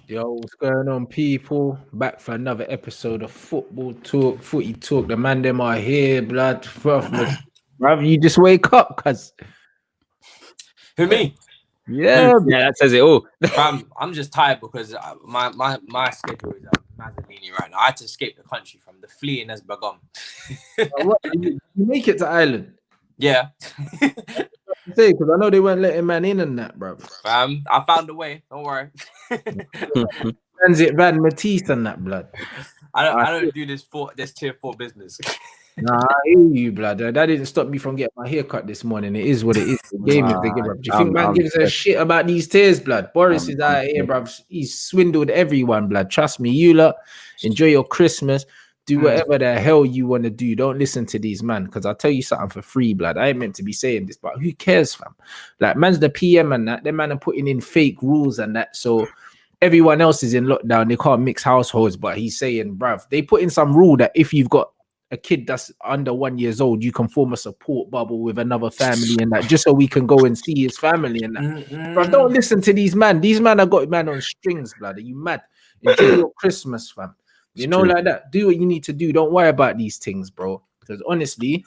Yo, what's going on, people? Back for another episode of Football Talk, Footy Talk. The man them are here, blood. Bruv, you just wake up, cuz. Who, me? Yeah, Yeah, that says it all. I'm just tired because my schedule is Mazzolini right now. I had to escape the country from the fleeing has begun. what, you make it to Ireland? Yeah. Because I know they weren't letting man in and that, bro. I found a way. Don't worry. Transit Van Matisse and that, blood. I don't do this tier 4 business. Nah, I hear you, blood. That didn't stop me from getting my hair cut this morning. It is what it is. The game is the game, bro. Do you think man gives a shit about these tears, blood? Boris is out here, bro. He's swindled everyone, blood. Trust me, you lot. Enjoy your Christmas. Do whatever the hell you want to do. Don't listen to these man, because I'll tell you something for free, blood. I ain't meant to be saying this, but who cares, fam? Like, man's the PM and that. Them man are putting in fake rules and that. So everyone else is in lockdown. They can't mix households, but he's saying, bruv, they put in some rule that if you've got a kid that's under 1 year old, you can form a support bubble with another family and that, just so we can go and see his family and that. Bruv, don't listen to these man. These man have got man on strings, blood. Are you mad? Enjoy your Christmas, fam. You know, like that. Do what you need to do. Don't worry about these things, bro. Because honestly,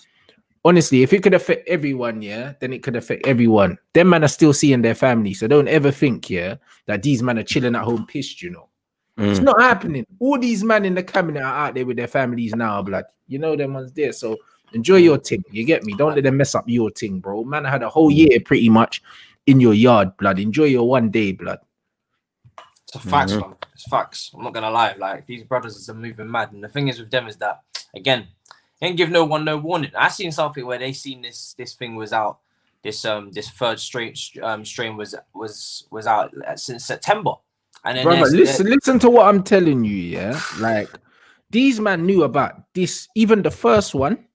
if it could affect everyone, yeah, then it could affect everyone. Them man are still seeing their family. So don't ever think, yeah, that these men are chilling at home pissed, you know. It's not happening. All these men in the cabinet are out there with their families now, blood. You know them ones there. So enjoy your thing. You get me? Don't let them mess up your thing, bro. Man, I had a whole year pretty much in your yard, blood. Enjoy your 1 day, blood. It's a facts, man. It's facts. I'm not gonna lie. Like, these brothers are moving mad, and the thing is with them is that, again, they didn't give no one no warning. I seen something where they seen this thing was out. This third strain was out since September. And then brother, listen to what I'm telling you, yeah. Like, these man knew about this. Even the first one,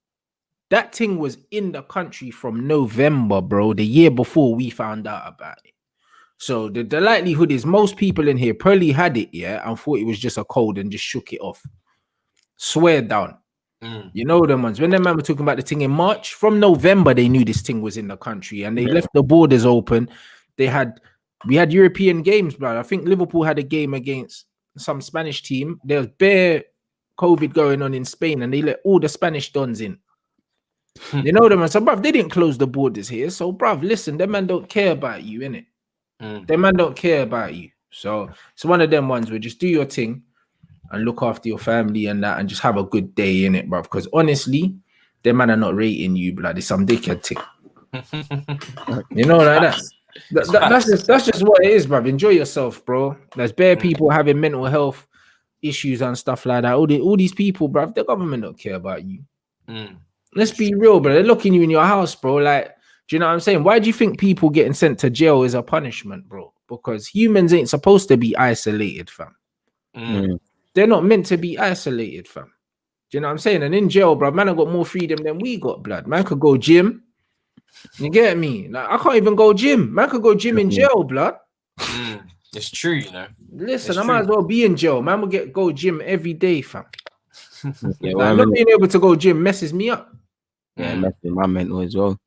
that thing was in the country from November, bro. The year before we found out about it. So the likelihood is most people in here probably had it, yeah, and thought it was just a cold and just shook it off. Swear down. You know them ones. When them man were talking about the thing in March, from November they knew this thing was in the country, and they left the borders open. We had European games, bro. I think Liverpool had a game against some Spanish team. There was bare COVID going on in Spain, and they let all the Spanish dons in. You know them, man. So, bruv, they didn't close the borders here. So, bruv, listen, them man don't care about you, innit? Them man don't care about you. So, it's one of them ones where just do your thing and look after your family and that, and just have a good day, innit, bruv? Because honestly, them man are not rating you, blood. It's some dickhead thing. You know, like that. That's just what it is, bruv. Enjoy yourself, bro. There's bare people having mental health issues and stuff like that. All these people, bruv, the government don't care about you. Let's be real, bro. They're locking you in your house, bro. Like, do you know what I'm saying? Why do you think people getting sent to jail is a punishment, bro? Because humans ain't supposed to be isolated, fam. They're not meant to be isolated, fam. Do you know what I'm saying? And in jail, bro, man, I got more freedom than we got, blood. Man could go gym. You get me? Like, I can't even go gym. Man could go gym in jail, blood. It's true, you know. Listen, I might as well be in jail. Man will go gym every day, fam. Like, not being able to go gym messes me up. Yeah, messing my mental as well.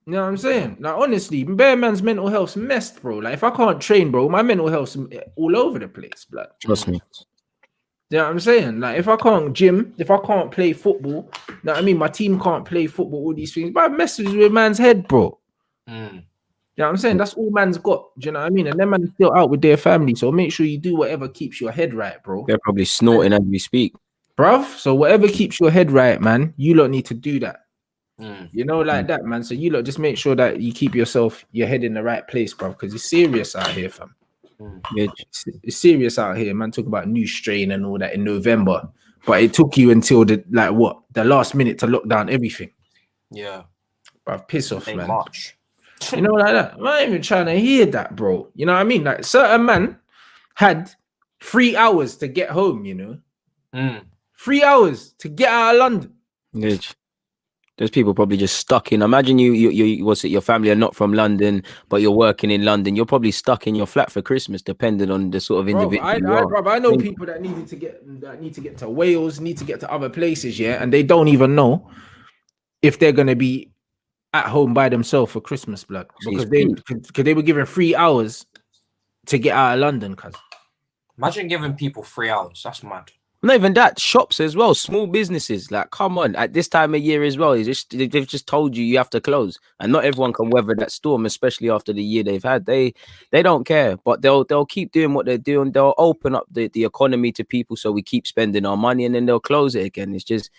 You know what I'm saying? Like, honestly, bare man's mental health's messed, bro. Like, if I can't train, bro, my mental health's all over the place, blood. Trust me. You know what I'm saying? Like, if I can't gym, if I can't play football, you know what I mean? My team can't play football, all these things, but it messes with man's head, bro. You know what I'm saying? That's all man's got. Do you know what I mean? And them man is still out with their family, so make sure you do whatever keeps your head right, bro. They're probably snorting as we speak. Bruv, so whatever keeps your head right, man, you lot need to do that. You know, like that, man. So you lot just make sure that you keep your head in the right place, bro, because it's serious out here, fam. It's serious out here, man. Talk about new strain and all that in November, but it took you until the last minute to lock down everything. Yeah, bro, piss off, man. March. You know, like that. I'm not even trying to hear that, bro. You know what I mean? Like, certain man had 3 hours to get home. You know, 3 hours to get out of London. Good. There's people probably just stuck in. Imagine your family are not from London, but you're working in London. You're probably stuck in your flat for Christmas, depending on the sort of individual. I know people that need to get to Wales, need to get to other places, yeah, and they don't even know if they're gonna be at home by themselves for Christmas, blood, because they were given 3 hours to get out of London, cuz. Imagine giving people 3 hours. That's mad. Not even that, shops as well, small businesses. Like, come on, at this time of year as well, they've just told you have to close, and not everyone can weather that storm, especially after the year they've had. They don't care, but they'll keep doing what they're doing. They'll open up the economy to people, so we keep spending our money, and then they'll close it again. It's just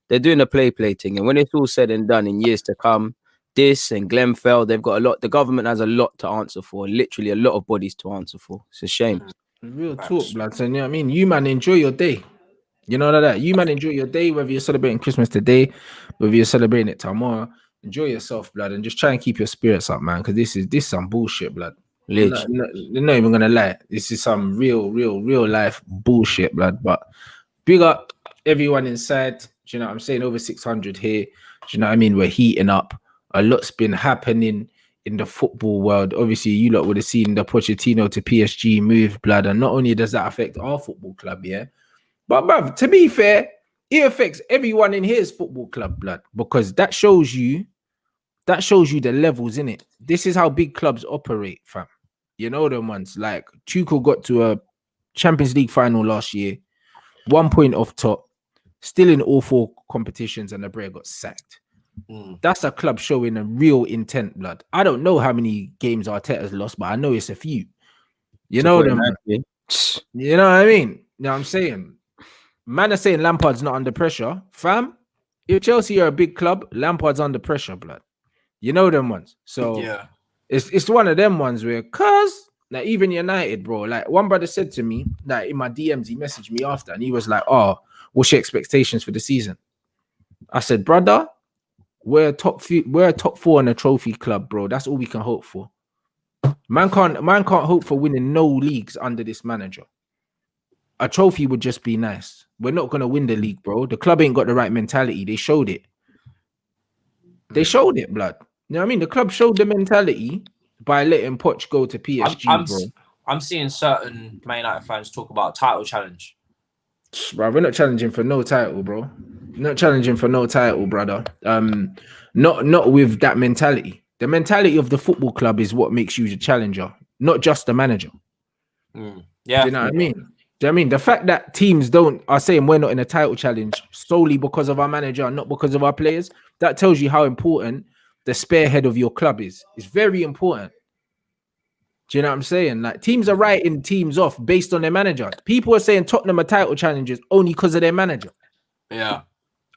they're doing a play thing, and when it's all said and done in years to come, this and Glenfell, they've got a lot. The government has a lot to answer for, literally a lot of bodies to answer for. It's a shame. Real talk, blood. So, you know what I mean? You man, enjoy your day. You know that. You man, enjoy your day, whether you're celebrating Christmas today, whether you're celebrating it tomorrow. Enjoy yourself, blood, and just try and keep your spirits up, man. Because this is some bullshit, blood. They're not even gonna lie. This is some real life bullshit, blood. But big up everyone inside. Do you know what I'm saying? Over 600 here. Do you know what I mean? We're heating up. A lot's been happening in the football world. Obviously, you lot would have seen the Pochettino to PSG move, blood. And not only does that affect our football club, yeah. But bruv, to be fair, it affects everyone in here's football club, blood, because that shows you the levels in it. This is how big clubs operate, fam. You know them ones. Like Tuchel got to a Champions League final last year, 1 point off top, still in all 4 competitions, and the Bray got sacked. That's a club showing a real intent, blood. I don't know how many games Arteta's lost, but I know it's a few. You know them. You know what I mean? You know what I'm saying? Man are saying Lampard's not under pressure. Fam, if Chelsea are a big club, Lampard's under pressure, blood. You know them ones. So yeah, it's one of them ones where, cause like even United, bro, like one brother said to me, like in my DMs, he messaged me after and he was like, oh, what's your expectations for the season? I said, brother, we're a top 4 in a trophy club, bro. That's all we can hope for. Man can't hope for winning no leagues under this manager. A trophy would just be nice. We're not going to win the league, bro. The club ain't got the right mentality. They showed it. They showed it, blood. You know what I mean? The club showed the mentality by letting Poch go to PSG, bro. I'm seeing certain Man United fans talk about title challenge. Bro, we're not challenging for no title, bro. Not challenging for no title, brother. Not with that mentality. The mentality of the football club is what makes you the challenger, not just the manager. Yeah. Do you know what I mean? Do you know what I mean? The fact that teams are saying we're not in a title challenge solely because of our manager and not because of our players, that tells you how important the spearhead of your club is. It's very important. Do you know what I'm saying? Like teams are writing teams off based on their manager. People are saying Tottenham are title challengers only because of their manager. Yeah.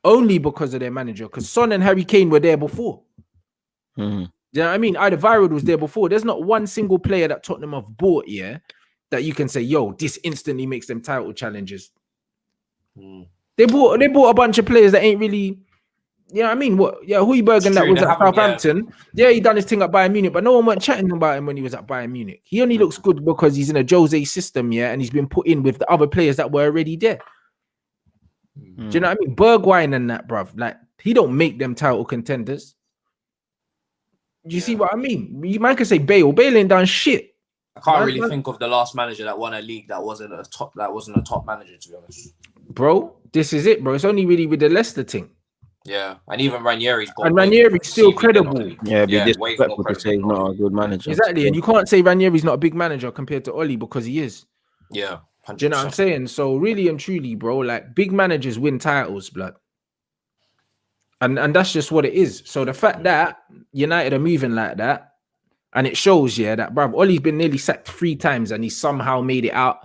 Only because of their manager. Because Son and Harry Kane were there before. Do you know what I mean? Alderweireld was there before. There's not one single player that Tottenham have bought, yeah, that you can say, yo, this instantly makes them title challengers. They bought a bunch of players that ain't really, you know what I mean? What? Yeah, Højbjerg that was at Southampton. Yeah, he done his thing at Bayern Munich, but no one went chatting about him when he was at Bayern Munich. He only looks good because he's in a Jose system, yeah, and he's been put in with the other players that were already there. Do you know what I mean? Bergwijn and that, bruv. Like, he don't make them title contenders. Do you see what I mean? You might could say Bale. Bale ain't done shit. I can't really think of the last manager that won a league that wasn't a top manager, to be honest. Bro, this is it, bro. It's only really with the Leicester thing. Yeah, and even Ranieri's got. And Ranieri's still credible. Yeah, be disrespectful to say he's not a good manager. Exactly, and you can't say Ranieri's not a big manager compared to Oli because he is. Yeah, 100%. Do you know what I'm saying? So really and truly, bro, like big managers win titles, blood. And that's just what it is. So the fact that United are moving like that, and it shows, yeah, that bruv, Ollie's been nearly sacked 3 times and he somehow made it out.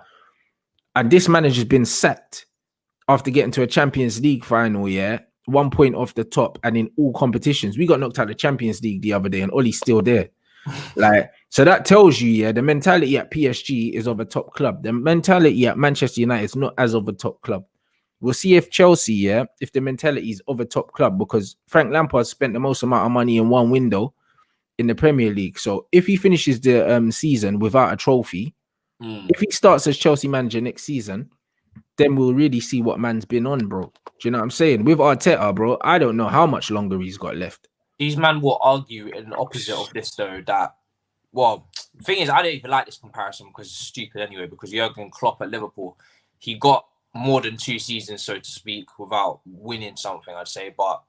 And this manager's been sacked after getting to a Champions League final, yeah, 1 point off the top and in all competitions. We got knocked out of the Champions League the other day and Ollie's still there. Like, so that tells you, yeah, the mentality at PSG is of a top club. The mentality at Manchester United is not as of a top club. We'll see if Chelsea, yeah, if the mentality is of a top club, because Frank Lampard spent the most amount of money in one window in the Premier League. So if he finishes the season without a trophy, if he starts as Chelsea manager next season, then we'll really see what man's been on, bro. Do you know what I'm saying? With Arteta, bro, I don't know how much longer he's got left. These men will argue in the opposite of this, though, that, well, the thing is, I don't even like this comparison because it's stupid anyway, because Jurgen Klopp at Liverpool, he got more than 2 seasons, so to speak, without winning something, I'd say. But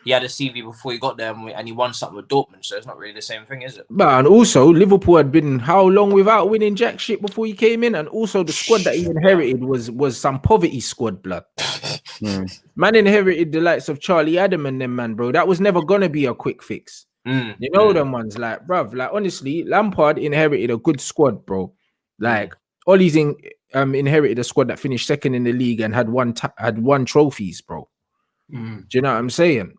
he had a CV before he got there, and he won something with Dortmund. So it's not really the same thing, is it? But and also Liverpool had been how long without winning jack shit before he came in, and also the squad that he inherited was some poverty squad, blood. Man inherited the likes of Charlie Adam and them, man, bro. That was never gonna be a quick fix. You know them ones, like, bruv, like honestly, Lampard inherited a good squad, bro. Like Ollie's inherited a squad that finished second in the league and had won trophies, bro. Do you know what I'm saying?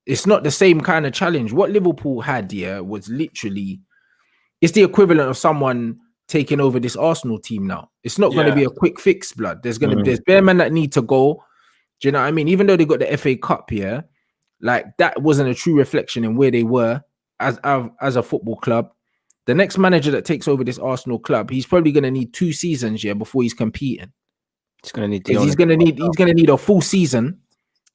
It's not the same kind of challenge. What Liverpool had here was literally, it's the equivalent of someone taking over this Arsenal team now. It's not going to be a quick fix, blood. There's bare men that need to go. Do you know what I mean? Even though they got the FA Cup here, like that wasn't a true reflection in where they were as a football club. The next manager that takes over this Arsenal club, he's probably going to need 2 seasons here before he's competing. He's going to need. He's going to need a full season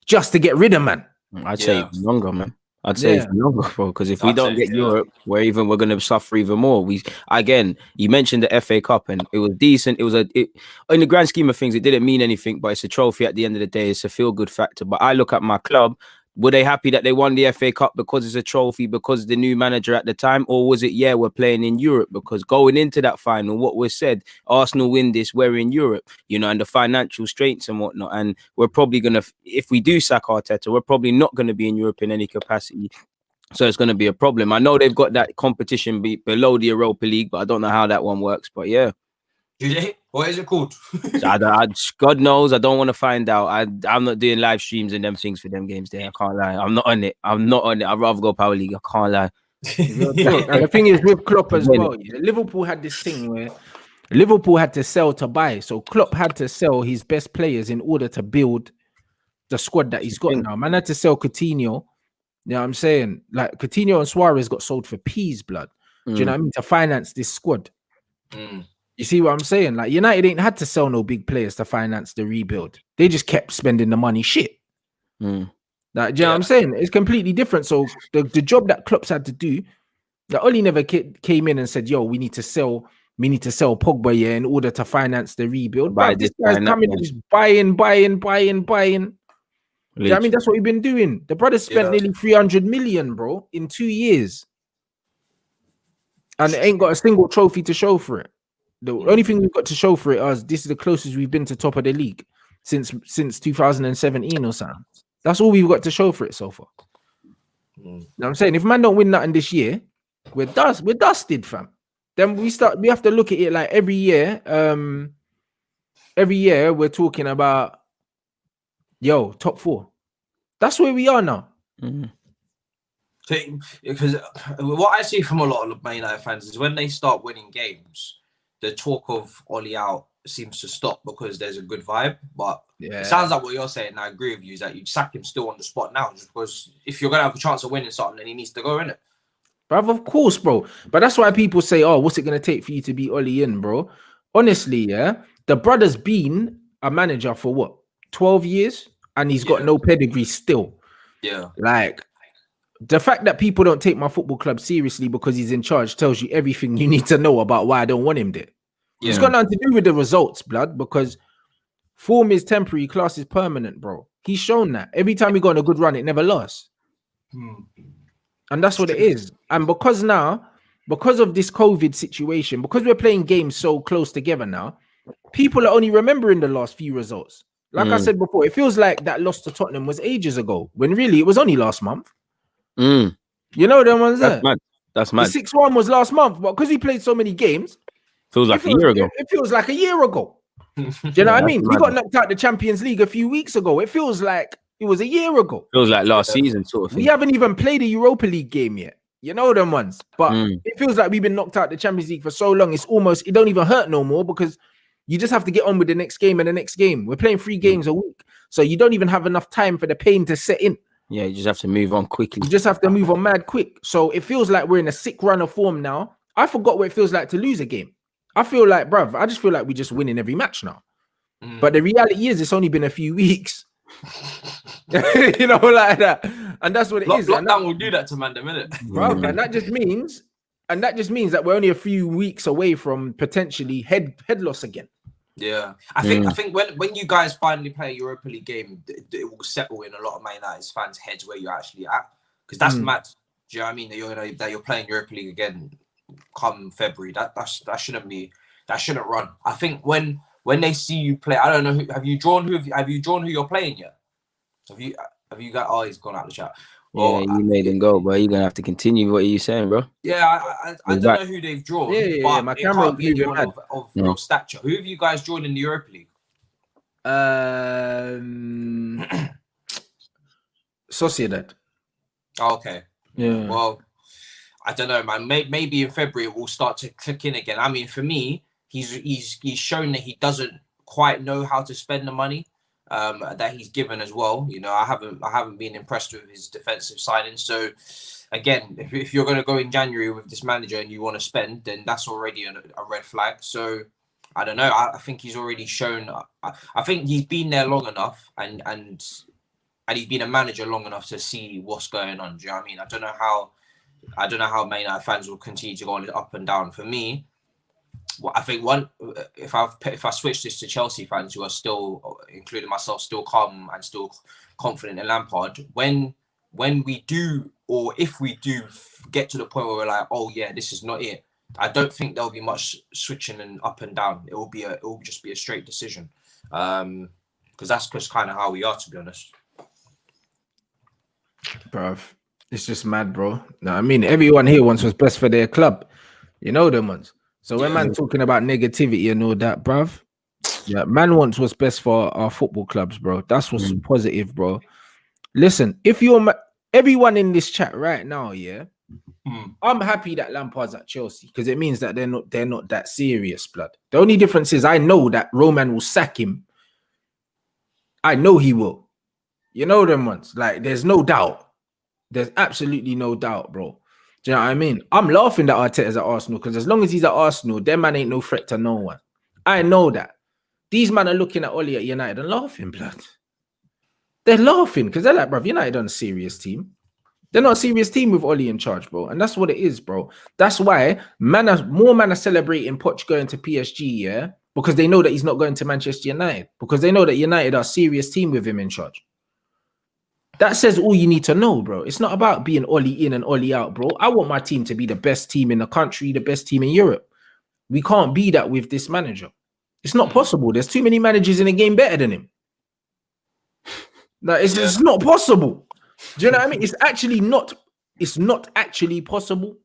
just to get rid of man. I'd say even longer, man. I'd say even longer, bro. Because if we don't get Europe, we're going to suffer even more. You mentioned the FA Cup, and it was decent. It was in the grand scheme of things, it didn't mean anything, but it's a trophy at the end of the day. It's a feel good factor. But I look at my club. Were they happy that they won the FA Cup because it's a trophy, because the new manager at the time? Or was it, we're playing in Europe? Because going into that final, what was said, Arsenal win this, we're in Europe, and the financial straits and whatnot. And we're probably going to, if we do sack Arteta, we're probably not going to be in Europe in any capacity. So it's going to be a problem. I know they've got that competition below the Europa League, but I don't know how that one works. But yeah. Do they? What is it called? God knows. I don't want to find out. I'm not doing live streams and them things for them games there. I can't lie. I'm not on it. I'd rather go Power League. I can't lie. And the thing is with Klopp as well, Liverpool had this thing where Liverpool had to sell to buy. So Klopp had to sell his best players in order to build the squad that he's got now. Man had to sell Coutinho. You know what I'm saying? Like Coutinho and Suarez got sold for peas, blood. Do you know what I mean? To finance this squad. You see what I'm saying? Like United ain't had to sell no big players to finance the rebuild. They just kept spending the money shit. Like, do you know what I'm saying? It's completely different. So the job that Klopp's had to do, that Oli never came in and said, yo, we need to sell Pogba in order to finance the rebuild. But this guy's coming and just buying. You know what I mean? That's what we've been doing. The brother spent nearly 300 million, bro, in 2 years. And they ain't got a single trophy to show for it. The only thing we've got to show for it is this is the closest we've been to top of the league since 2017 or something. That's all we've got to show for it so far. You know what I'm saying? If man don't win nothing this year, we're dusted, fam. Then we have to look at it like every year we're talking about top 4. That's where we are now. So, because what I see from a lot of Man United fans is when they start winning games, the talk of Ollie out seems to stop because there's a good vibe. But it sounds like what you're saying, and I agree with you, is that you'd sack him still on the spot now, just because if you're going to have a chance of winning something, then he needs to go in it. Bruv, of course, bro. But that's why people say, oh, what's it going to take for you to beat Ollie in, bro? Honestly, the brother's been a manager for what, 12 years? And he's got no pedigree still. Yeah. Like, the fact that people don't take my football club seriously because he's in charge tells you everything you need to know about why I don't want him there. It's got nothing to do with the results, blood, because form is temporary, class is permanent, bro. He's shown that. Every time we go on a good run, it never lasts. And that's what it is. And because of this COVID situation, because we're playing games so close together now, people are only remembering the last few results. Like I said before, it feels like that loss to Tottenham was ages ago, when really it was only last month. You know them ones there? That's mad. The 6-1 was last month, but because he played so many games, feels like a year ago. It feels like a year ago. Do you know what I mean? We got knocked out the Champions League a few weeks ago. It feels like it was a year ago. Feels like last season, sort of thing. We haven't even played a Europa League game yet. You know them ones. But it feels like we've been knocked out the Champions League for so long. It don't even hurt no more, because you just have to get on with the next game and the next game. We're playing 3 games a week. So you don't even have enough time for the pain to set in. Yeah, you just have to move on quickly. You just have to move on mad quick. So it feels like we're in a sick run of form now. I forgot what it feels like to lose a game. I feel like, bruv, I just feel like we're just winning every match now. But the reality is it's only been a few weeks. You know, like that. And that's what it is. Lockdown will do that to man, minute. Bruv, and that just means that we're only a few weeks away from potentially head loss again. Yeah, I think when you guys finally play a Europa League game, it will settle in a lot of Man United fans' heads where you're actually at, because that's mad. Do you know what I mean? That you're playing Europa League again come February. That shouldn't run. I think when they see you play, I don't know. Have you drawn who you're playing yet? Have you got? Oh, he's gone out of the chat. Yeah, you made him go, bro. You're gonna have to continue what are you saying, bro. Yeah, I don't know who they've drawn. Yeah, but it can't be anyone of real stature. Who have you guys drawn in the Europa League? Sociedad. Oh, okay. Yeah. Well, I don't know, man. Maybe in February it will start to click in again. I mean, for me, he's shown that he doesn't quite know how to spend the money that he's given as well. You know, I haven't been impressed with his defensive signings. So again, if you're going to go in January with this manager and you want to spend, then that's already a red flag. So I don't know. I think he's already shown. I think he's been there long enough, and he's been a manager long enough to see what's going on. Do you know what I mean? I don't know how Man United fans will continue to go on up and down. For me, well, I think if I switch this to Chelsea fans who are still, including myself, still calm and still confident in Lampard, when we do, or if we do get to the point where we're like, oh yeah, this is not it, I don't think there'll be much switching and up and down. It will just be a straight decision, because that's just kind of how we are, to be honest. Bruv, it's just mad, bro. No, I mean, everyone here wants what's best for their club. You know them ones. So when man talking about negativity and all that, bruv, yeah, man wants what's best for our football clubs, bro. That's what's positive, bro. Listen, if you're everyone in this chat right now, yeah, I'm happy that Lampard's at Chelsea because it means that they're not that serious, blood. The only difference is I know that Roman will sack him. I know he will. You know them ones. Like, there's no doubt. There's absolutely no doubt, bro. Do you know what I mean? I'm laughing that Arteta's at Arsenal because as long as he's at Arsenal, their man ain't no threat to no one. I know that. These men are looking at Oli at United and laughing, blood. They're laughing because they're like, bro, United aren't a serious team. They're not a serious team with Oli in charge, bro. And that's what it is, bro. That's why more men are celebrating Poch going to PSG, yeah? Because they know that he's not going to Manchester United. Because they know that United are a serious team with him in charge. That says all you need to know, bro. It's not about being Oli in and Oli out, bro. I want my team to be the best team in the country, the best team in Europe. We can't be that with this manager. It's not possible. There's too many managers in the game better than him. No, it's not possible. Do you know what I mean? It's not actually possible.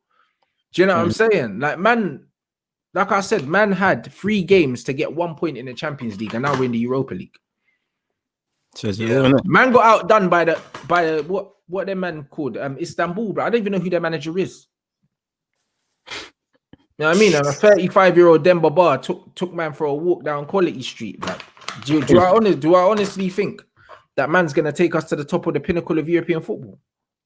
Do you know what I'm saying? Like, man, like I said, man had 3 games to get 1 point in the Champions League, and now we're in the Europa League. Man got outdone by the what their man called Istanbul, bro. I don't even know who their manager is. You know what I mean? And a 35-year-old Demba Ba took man for a walk down Quality Street. Like, do I honestly think that man's gonna take us to the top of the pinnacle of European football?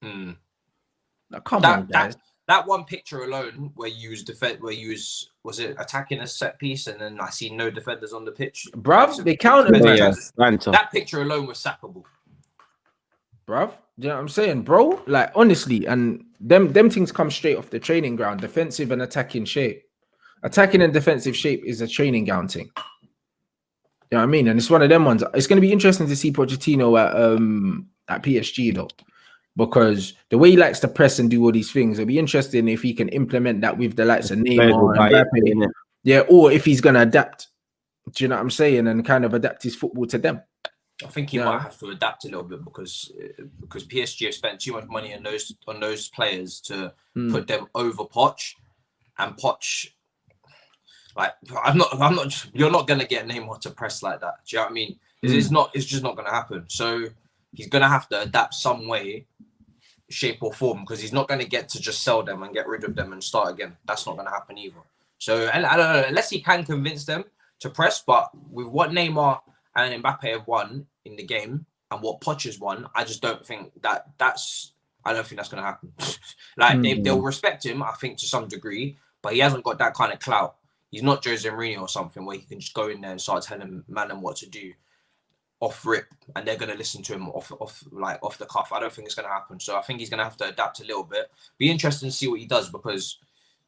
Like, come on, guys. That one picture alone, where you was it attacking a set piece, and then I see no defenders on the pitch, bruv. They counted. That picture alone was sackable, bruv. Do you know what I'm saying, bro? Like, honestly, and them things come straight off the training ground. Defensive and attacking shape. Attacking and defensive shape is a training ground thing. You know what I mean? And it's one of them ones. It's going to be interesting to see Pochettino at PSG though. Because the way he likes to press and do all these things, it'll be interesting if he can implement that with the likes of Neymar and Mbappe. Yeah, or if he's going to adapt. Do you know what I'm saying? And kind of adapt his football to them. I think he might have to adapt a little bit because PSG have spent too much money on those players to put them over Poch, and Poch, like, you're not going to get Neymar to press like that. Do you know what I mean? It's just not going to happen. So he's going to have to adapt some way, shape or form, because he's not going to get to just sell them and get rid of them and start again. That's not going to happen either. So, and I don't know, unless he can convince them to press, but with what Neymar and Mbappe have won in the game and what Poch has won, I just don't think I don't think that's going to happen. Like, they'll respect him, I think, to some degree, but he hasn't got that kind of clout. He's not Jose Mourinho or something where he can just go in there and start telling man what to do off rip, and they're going to listen to him off the cuff. I don't think it's going to happen. So I think he's going to have to adapt a little bit. Be interesting to see what he does, because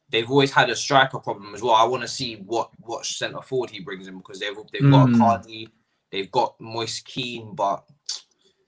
they've always had a striker problem as well. I want to see what centre forward he brings in, because they've got a Cardi, they've got Moise Kean, but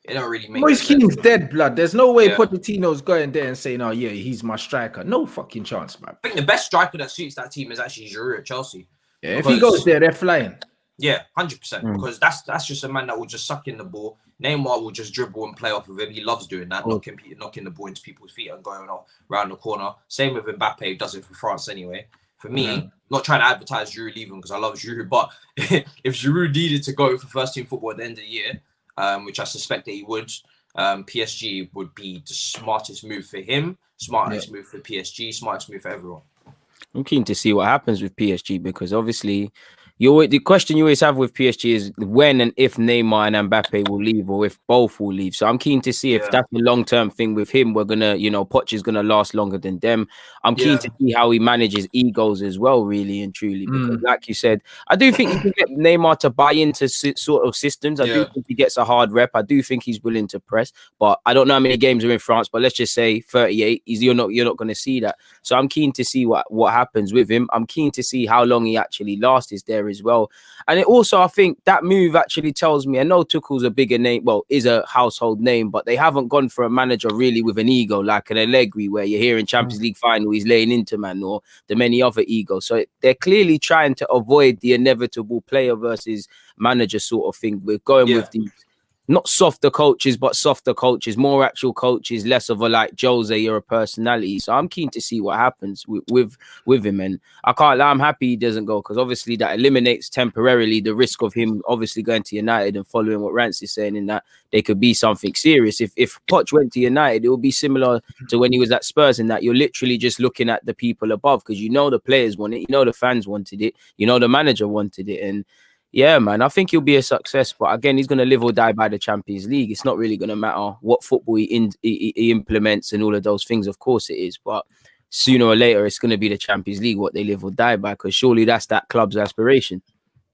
it don't really make Moise sense. Kean's dead blood. There's no way Pochettino's going there and saying, "Oh yeah, he's my striker." No fucking chance, man. I think the best striker that suits that team is actually Giroud at Chelsea. Yeah, if he goes there, they're flying. Yeah, 100%. Because that's just a man that will just suck in the ball. Neymar will just dribble and play off of him. He loves doing that, knocking the ball into people's feet and going around the corner. Same with Mbappe, who does it for France anyway. For me, not trying to advertise Giroud leaving because I love Giroud, but if Giroud needed to go for first team football at the end of the year, which I suspect that he would, PSG would be the smartest move for him, smartest move for PSG, smartest move for everyone. I'm keen to see what happens with PSG, because obviously the question you always have with PSG is when and if Neymar and Mbappe will leave, or if both will leave. So I'm keen to see if that's a long-term thing with him. We're gonna, Poch is gonna last longer than them. I'm keen to see how he manages egos as well, really and truly, because like you said, I do think you can get Neymar to buy into sort of systems. I do think he gets a hard rep. I do think he's willing to press, but I don't know how many games are in France, but let's just say 38. You're not going to see that. So I'm keen to see what happens with him. I'm keen to see how long he actually lasts there as well. And it also, I think that move actually tells me, I know Tuchel's a bigger name, well, is a household name, but they haven't gone for a manager really with an ego like an Allegri, where you're here in Champions League final, he's laying into man, or the many other egos. So they're clearly trying to avoid the inevitable player versus manager sort of thing. We're going with the not softer coaches, but softer coaches, more actual coaches, less of a like Jose, you're a personality. So I'm keen to see what happens with him. And I can't lie, I'm happy he doesn't go, because obviously that eliminates temporarily the risk of him obviously going to United and following what Rants is saying, in that they could be something serious. If Poch went to United, it would be similar to when he was at Spurs, in that you're literally just looking at the people above, because the players want it, the fans wanted it, the manager wanted it. And yeah, man, I think he'll be a success. But again, he's going to live or die by the Champions League. It's not really going to matter what football he implements and all of those things. Of course it is. But sooner or later, it's going to be the Champions League, what they live or die by, because surely that's that club's aspiration.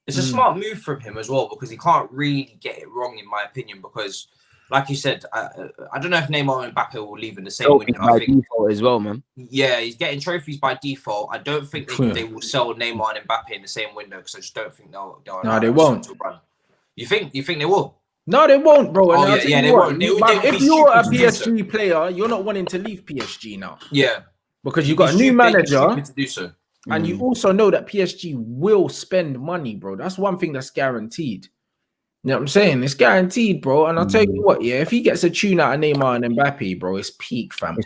It's a smart move from him as well, because he can't really get it wrong, in my opinion, because like you said, I don't know if Neymar and Mbappe will leave in the same window. By default as well, man. Yeah, he's getting trophies by default. I don't think they will sell Neymar and Mbappe in the same window, because I just don't think they'll no, they won't. Run. You think they will? No, they won't, bro. Oh, yeah, they won't. If you're a PSG player, you're not wanting to leave PSG now. Yeah. Because you got a new manager to do so. And you also know that PSG will spend money, bro. That's one thing that's guaranteed. You know what I'm saying? It's guaranteed, bro. And I'll tell you what, if he gets a tune out of Neymar and Mbappe, bro, it's peak, fam.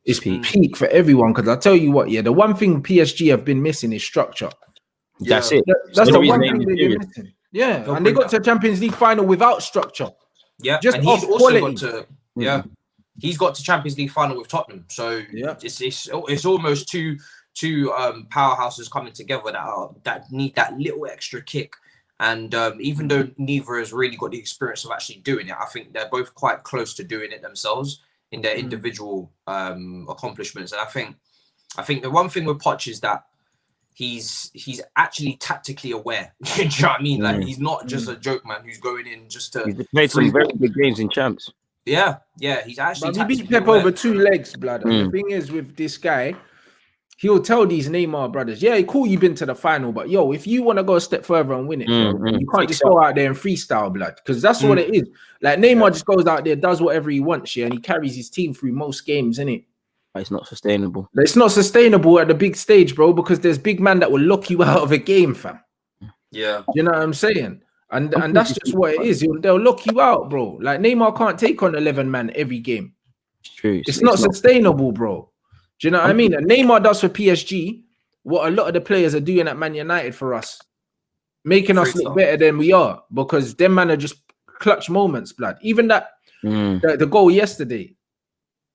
It's peak for everyone. Because I'll tell you what, the one thing PSG have been missing is structure. That's it. That's the one thing they've been missing. Yeah, and they got to the Champions League final without structure. Yeah, just and he's also got to he's got to Champions League final with Tottenham. So it's almost two powerhouses coming together that need that little extra kick. And even though neither has really got the experience of actually doing it, I think they're both quite close to doing it themselves in their individual accomplishments. And I think the one thing with Poch is that he's actually tactically aware. Do you know what I mean? Like he's not just a joke man who's going in just to. He's played some very big games in champs. Yeah, he's actually. But he beat Pep over 2 legs, blood. And the thing is with this guy, he'll tell these Neymar brothers, cool, you've been to the final, but if you want to go a step further and win it, you can't just go out there and freestyle, blood, because that's what it is. Like Neymar just goes out there, does whatever he wants, and he carries his team through most games, innit? It's not sustainable. It's not sustainable at the big stage, bro, because there's big man that will lock you out of a game, fam. Yeah. You know what I'm saying? And that's just what it is. They'll lock you out, bro. Like Neymar can't take on 11 man every game. It's true. It's not sustainable, bro. Do you know what I mean? And Neymar does for PSG what a lot of the players are doing at Man United for us, making us look better than we are, because them man are just clutch moments, blood. Even that the goal yesterday,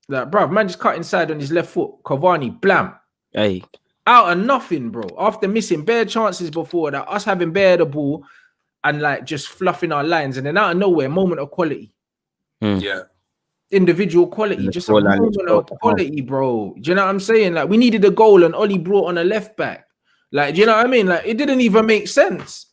that bruv, man just cut inside on his left foot, Cavani, blam. Hey. Out of nothing, bro. After missing bare chances before that, us having bare the ball and like just fluffing our lines, and then out of nowhere, moment of quality. Yeah. Individual quality, just a moment of quality, bro. Do you know what I'm saying? Like we needed a goal and Oli brought on a left back. Like, do you know what I mean? Like it didn't even make sense.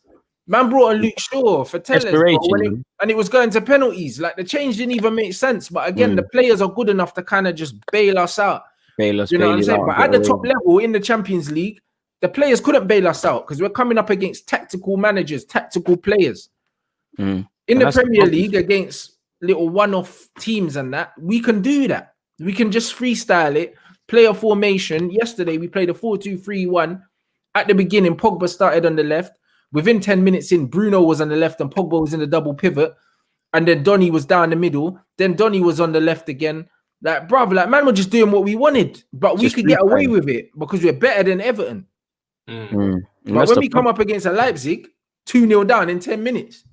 Man brought on Luke Shaw for Tellez, and it was going to penalties. Like the change didn't even make sense. But again, the players are good enough to kind of just bail us out. Bail us, You know what bail I'm you saying? out, But get at the away top with it. level in the Champions League, the players couldn't bail us out because we're coming up against tactical managers, tactical players. Mm. In And the that's the Premier problem. League against little one-off teams and that, we can do that. We can just freestyle it, play a formation. Yesterday, we played a 4-2-3-1. At the beginning, Pogba started on the left. Within 10 minutes in, Bruno was on the left and Pogba was in the double pivot. And then Donny was down the middle. Then Donny was on the left again. Like, bruv, like, man, we're just doing what we wanted. But we Just could get away freestyle. with it because we're better than Everton. And But that's when the we come up against a Leipzig, 2-0 down in 10 minutes.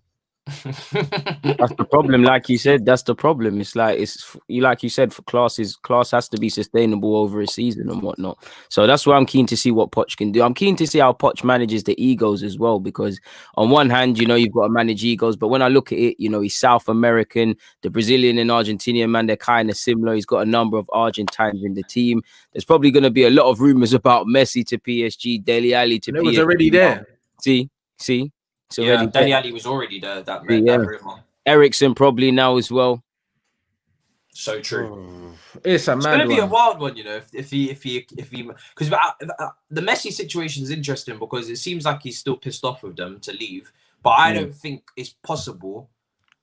That's the problem, like you said. That's the problem. It's like like you said, for class has to be sustainable over a season and whatnot. So that's why I'm keen to see what Poch can do. I'm keen to see how Poch manages the egos as well, because on one hand, you know, you've got to manage egos, but when I look at it, you know, he's South American, the Brazilian and Argentinian man, they're kind of similar. He's got a number of Argentines in the team. There's probably going to be a lot of rumors about Messi to PSG, Dele Alli to And it PSG. was already there. See, it's already there. Dele Alli was already there. That Yeah. rumor. Ericsson probably now as well. So true. It's a It's mad going to be a one. wild one, you know, if he, because the Messi situation is interesting because it seems like he's still pissed off with them to leave, but I don't think it's possible,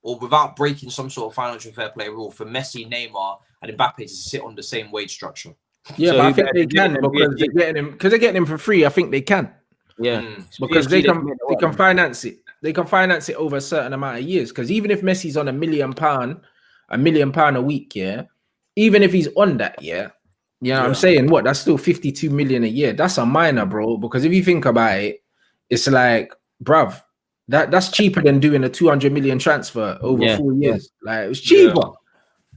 or without breaking some sort of financial fair play rule, for Messi, Neymar, and Mbappe to sit on the same wage structure. Yeah, So but I who think better they to get can than because they're getting him for free. I think they can Yeah, because PSG, they can make can it finance it. They can finance it over a certain amount of years. Because even if Messi's on £1 million, £1 million a week, yeah, even if he's on that, yeah, you know what I'm saying? What, that's still 52 million a year. That's a minor, bro. Because if you think about it, it's like, bruv, that's cheaper than doing a 200 million transfer over 4 years. Like, it's cheaper.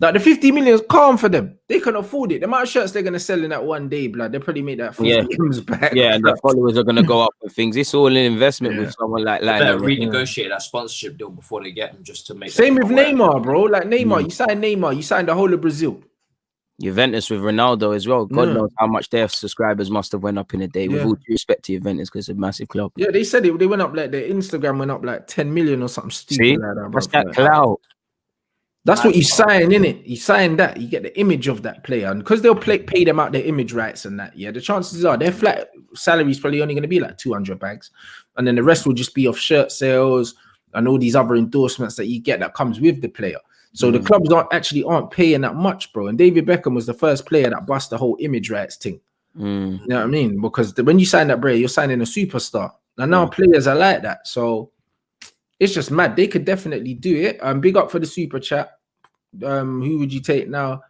Like, the 50 million is calm for them. They can afford it. The amount of shirts they're gonna sell in that one day, blood, they probably make that 50 comes back. Yeah, and their followers are going to go up with things. It's all an investment with someone like They better Lionel. renegotiate that sponsorship deal before they get him, just to make. Same with Neymar, bro. Like Neymar, you signed Neymar, you signed the whole of Brazil. Juventus with Ronaldo as well. God knows how much their subscribers must have went up in a day. With all due respect to Juventus, because it's a massive club. Yeah, they said it. They went up like their Instagram went up like 10 million or something stupid like that. That's that clout. That's what you sign, innit? You sign that, you get the image of that player, and because they'll pay them out their image rights and that. Yeah, the chances are their flat salary is probably only going to be like 200 bags, and then the rest will just be off shirt sales and all these other endorsements that you get that comes with the player. So the clubs aren't paying that much, bro. And David Beckham was the first player that bust the whole image rights thing. You know what I mean? Because when you sign that player, you're signing a superstar. And now players are like that. So it's just mad. They could definitely do it. Big up for the super chat. Who would you take now,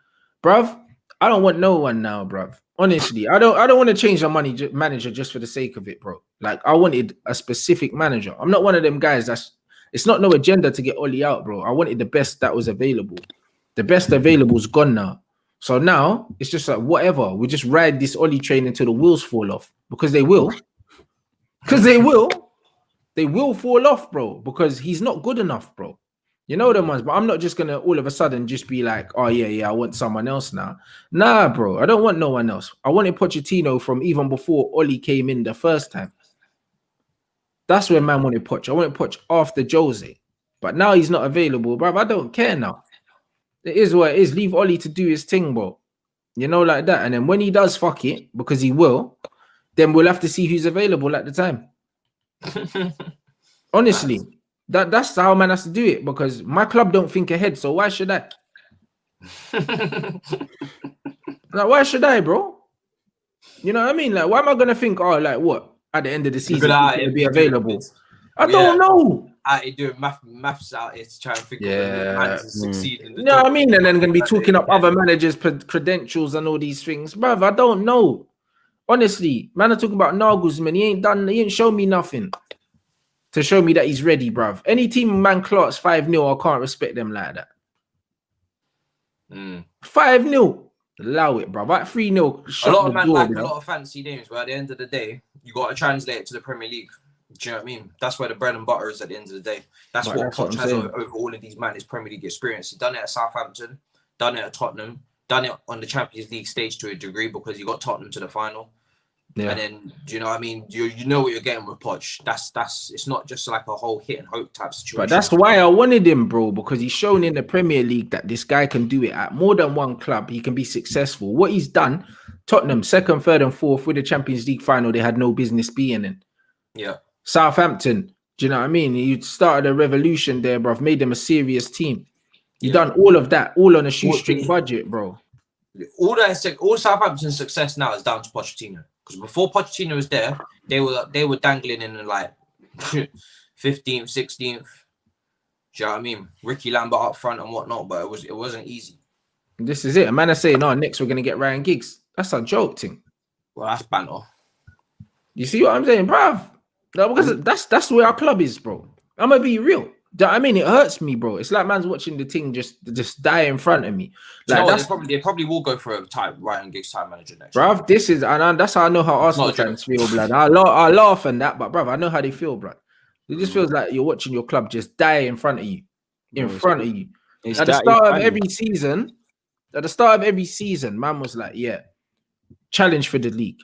bruv? I don't want no one now, bruv. Honestly, I don't want to change the manager just for the sake of it, bro. Like, I wanted a specific manager. I'm not one of them guys it's not no agenda to get Oli out, bro. I wanted the best that was available. The best available is gone now. So now it's just like whatever. We just ride this Oli train until the wheels fall off, because they will. Because they will fall off, bro, because he's not good enough, bro. You know them ones, but I'm not just gonna all of a sudden just be like, oh yeah, I want someone else now. Nah, bro, I don't want no one else. I wanted Pochettino from even before Oli came in the first time. That's when man wanted Poch. I wanted Poch after Jose, but now he's not available, bro. I don't care now. It is what it is. Leave Oli to do his thing, bro. You know, like that. And then when he does fuck it, because he will, then we'll have to see who's available at the time. Honestly, that's how man has to do it, because my club don't think ahead. So why should I? Like, why should I, bro? You know what I mean? Like, why am I gonna think? Oh, like what? At the end of the season, he's gonna be available. I don't know. I do maths out here to try and think of the managers to succeed. You know what I mean? And then gonna be talking up other managers' credentials and all these things, bruv. I don't know. Honestly, man, I'm talking about Nagelsmann. He ain't shown me nothing to show me that he's ready, bruv. Any team man clocks 5-0, I can't respect them like that. 5-0. Allow it, bruv. Like 3-0. A lot of man like a lot of fancy names, but at the end of the day, you got to translate it to the Premier League. Do you know what I mean? That's where the bread and butter is at the end of the day. That's what Poch has over all of these man is Premier League experience. He's done it at Southampton, done it at Tottenham, done it on the Champions League stage to a degree because you got Tottenham to the final. Yeah. And then, do you know what I mean? You know what you're getting with Poch. That's it's not just like a whole hit and hope type situation. But that's why I wanted him, bro, because he's shown in the Premier League that this guy can do it at more than one club. He can be successful. What he's done Tottenham, second, third, and fourth with the Champions League final, they had no business being in. Yeah. Southampton, do you know what I mean? You started a revolution there, bro. Made them a serious team. You Yeah. done all of that, all on a shoestring budget, bro. All Southampton's success now is down to Pochettino. Because before Pochettino was there, they were dangling in like 15th, 16th. Do you know what I mean? Ricky Lambert up front and whatnot, but it wasn't easy. This is it. A man is saying, "No, next we're gonna get Ryan Giggs." That's a joke thing. Well, that's banter. You see what I'm saying, bruv? No, because that's the way our club is, bro. I'm gonna be real. Do you know what I mean, it hurts me, bro. It's like man's watching the thing just die in front of me. Like they probably will go for a Ryan Giggs time manager next. Bruv, this is and that's how I know how Arsenal fans feel, blood. I laugh and that, but bruv, I know how they feel, blood. It just feels like you're watching your club just die in front of you. At the start of every season, man was like, yeah, challenge for the league.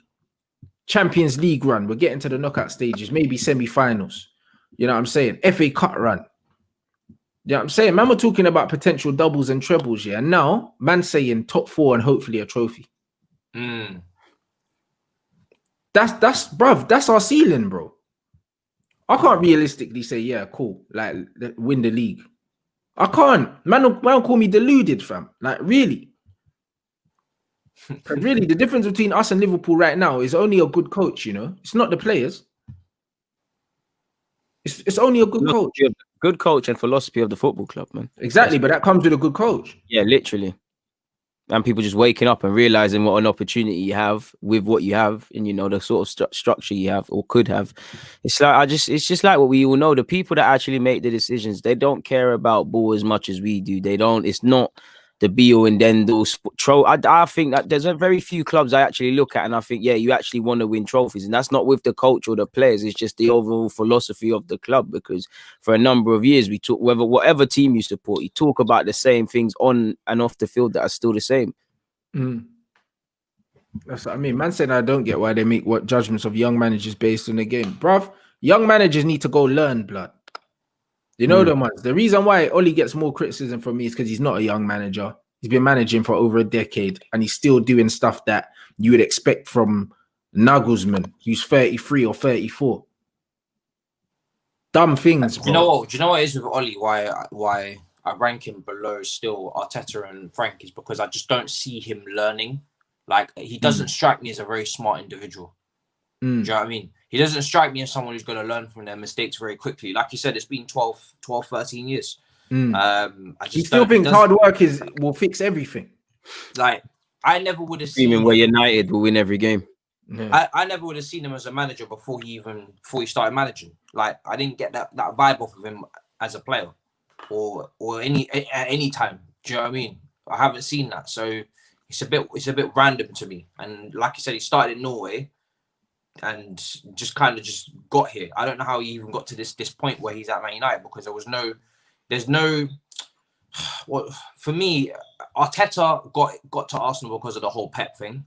Champions League run. We're getting to the knockout stages, maybe semi-finals. You know what I'm saying? FA Cup run. You know what I'm saying? Man, we're talking about potential doubles and trebles, yeah. And now, man saying top 4 and hopefully a trophy. That's bruv, that's our ceiling, bro. I can't realistically say, yeah, cool, like win the league. I can't. Man will call me deluded, fam. Like, really. Really, the difference between us and Liverpool right now is only a good coach, you know? It's not the players. It's only a good coach. Good coach and philosophy of the football club, man. Exactly, but that comes with a good coach. Yeah, literally. And people just waking up and realizing what an opportunity you have with what you have, and you know the sort of structure you have or could have. It's like it's just like what we all know. The people that actually make the decisions, they don't care about ball as much as we do. They don't. It's not the be all and end all. I think that there's a very few clubs I actually look at and I think, yeah, you actually want to win trophies, and that's not with the coach or the players. It's just the overall philosophy of the club. Because for a number of years, we talk whatever team you support, you talk about the same things on and off the field that are still the same. That's what I mean. Man said I don't get why they make what judgments of young managers based on the game, bruv. Young managers need to go learn, blood. You know them ones. The reason why Oli gets more criticism from me is because he's not a young manager. He's been managing for over a decade, and he's still doing stuff that you would expect from Nagelsmann, who's 33 or 34. Dumb things, bro. Do you know what it is with Oli? Why I rank him below still Arteta and Frank is because I just don't see him learning. Like, he doesn't strike me as a very smart individual. Do you know what I mean? He doesn't strike me as someone who's going to learn from their mistakes very quickly. Like you said, it's been 12, 13 years. I just still think hard work will fix everything. Like, I never would have seen him where United will win every game. Yeah. I never would have seen him as a manager before he started managing. Like, I didn't get that vibe off of him as a player or at any time. Do you know what I mean? I haven't seen that. So it's a bit random to me. And like you said, he started in Norway and just got here. I don't know how he even got to this point where he's at Man United, because there's no for me, Arteta got to Arsenal because of the whole Pep thing.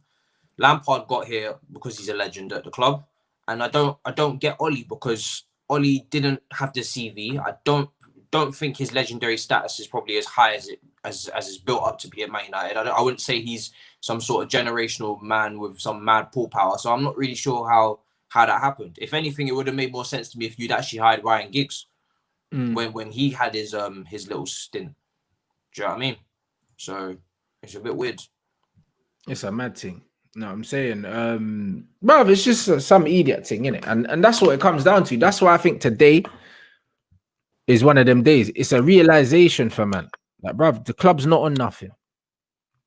Lampard got here because he's a legend at the club. And I don't get Oli because Oli didn't have the CV. I don't think his legendary status is probably as high as it's built up to be at Man United. I wouldn't say he's some sort of generational man with some mad pull power. So I'm not really sure how that happened. If anything, it would have made more sense to me if you'd actually hired Ryan Giggs when he had his little stint. Do you know what I mean? So it's a bit weird. It's a mad thing. No, I'm saying, bruv, it's just some idiot thing, innit? And that's what it comes down to. That's why I think today is one of them days. It's a realization for man. Like, bruv, the club's not on nothing.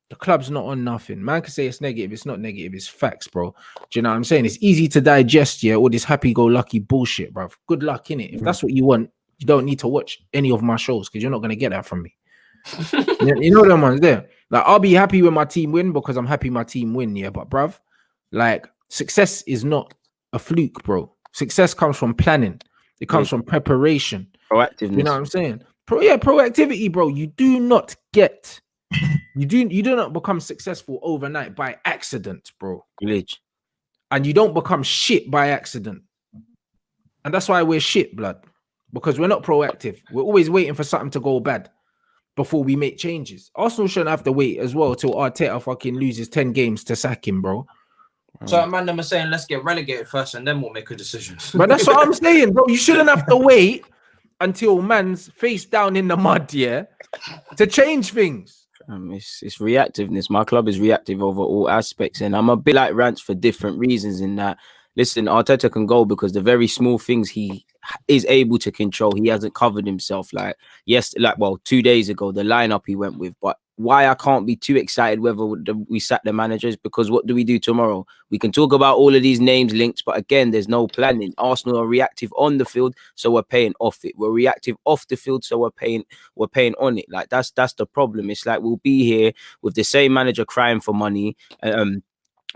The club's not on nothing. Man can say it's negative. It's not negative. It's facts, bro. Do you know what I'm saying? It's easy to digest, yeah, all this happy-go-lucky bullshit, bruv. Good luck, innit? If that's what you want, you don't need to watch any of my shows because you're not going to get that from me. You know them ones there. Like, I'll be happy when my team win because I'm happy my team win, yeah. But, bruv, like, success is not a fluke, bro. Success comes from planning. It comes from preparation. Proactiveness. You know what I'm saying? Proactivity, bro. You do not become successful overnight by accident, bro. Village. And you don't become shit by accident. And that's why we're shit, blood. Because we're not proactive. We're always waiting for something to go bad. before we make changes. Arsenal shouldn't have to wait as well till Arteta fucking loses 10 games to sack him, bro. So man, them are saying let's get relegated first, and then we'll make a decision. But that's what I'm saying, bro. You shouldn't have to wait until man's face down in the mud, yeah, to change things. It's reactiveness. My club is reactive over all aspects, and I'm a bit like Rants for different reasons. In that, listen, Arteta can go because the very small things he is able to control, he hasn't covered himself. Like 2 days ago, the lineup he went with. But why I can't be too excited whether we sack the managers, because what do we do tomorrow? We can talk about all of these names, links, but again, there's no planning. Arsenal are reactive on the field, so we're paying off it. We're reactive off the field, so we're paying on it. Like that's the problem. It's like we'll be here with the same manager crying for money,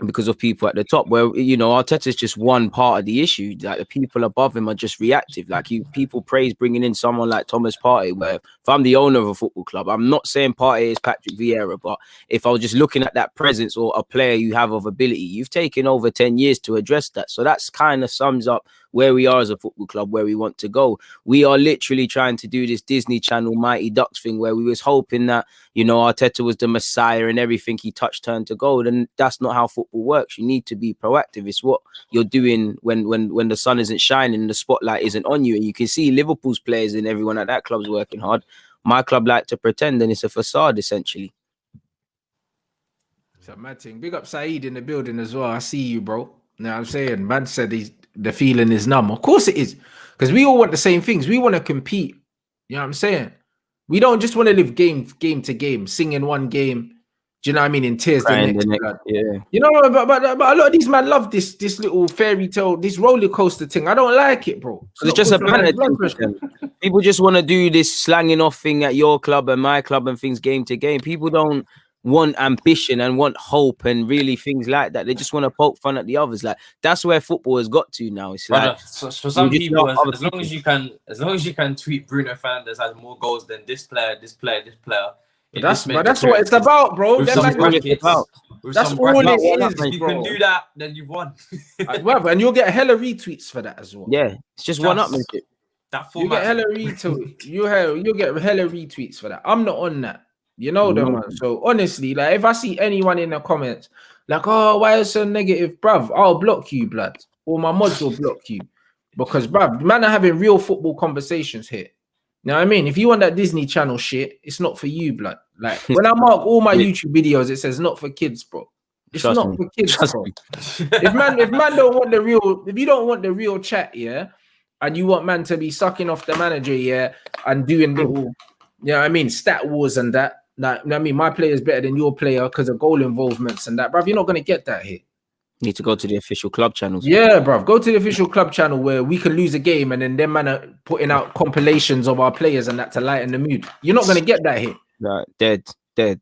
because of people at the top, where Arteta is just one part of the issue. Like the people above him are just reactive. Like people praise bringing in someone like Thomas Partey, where if I'm the owner of a football club, I'm not saying Partey is Patrick Vieira, but if I was just looking at that presence or a player you have of ability, you've taken over 10 years to address that. So that's kind of sums up where we are as a football club, where we want to go. We are literally trying to do this Disney Channel Mighty Ducks thing, where we was hoping that Arteta was the messiah and everything he touched turned to gold, and that's not how football works. You need to be proactive. It's what you're doing when the sun isn't shining and the spotlight isn't on you, and you can see Liverpool's players and everyone at that club's working hard. My club like to pretend, and it's a facade essentially. It's a mad thing. Big up Saeed in the building as well. I see you, bro. You know what I'm saying? Man said the feeling is numb. Of course it is. Because we all want the same things. We want to compete. You know what I'm saying? We don't just want to live game to game, sing in one game. Do you know what I mean? In tears the next. Yeah. You know, but a lot of these men love this little fairy tale, this roller coaster thing. I don't like it, bro. It's just a banner thing. People just want to do this slanging off thing at your club and my club and things game to game. People don't want ambition and want hope and really things like that. They just want to poke fun at the others. Like that's where football has got to now. It's like so for some people, as long as you can tweet Bruno Fernandes has more goals than this player. That's what it's about, bro. That's all it is, bro. If you can do that, then you've won. And you'll get hella retweets for that as well. Yeah, it's just one-upmanship. You get hella retweets. You'll get hella retweets for that. I'm not on that. You know them, man. So honestly, like if I see anyone in the comments like, oh, why is so negative, bruv? I'll block you, blood. Or my mods will block you. Because, bruv, man are having real football conversations here. You know what I mean? If you want that Disney Channel shit, it's not for you, blood. Like when I mark all my YouTube videos, it says not for kids, bro. It's not for kids, bro. If man don't want the real, if you don't want the real chat, yeah, and you want man to be sucking off the manager, yeah, and doing little, you know what I mean, stat wars and that. Like, I mean, my player is better than your player because of goal involvements and that, bruv. You're not gonna get that here. Need to go to the official club channels. Yeah, bruv. Go to the official club channel where we can lose a game and then them man are putting out compilations of our players and that to lighten the mood. You're not gonna get that here. Right, dead.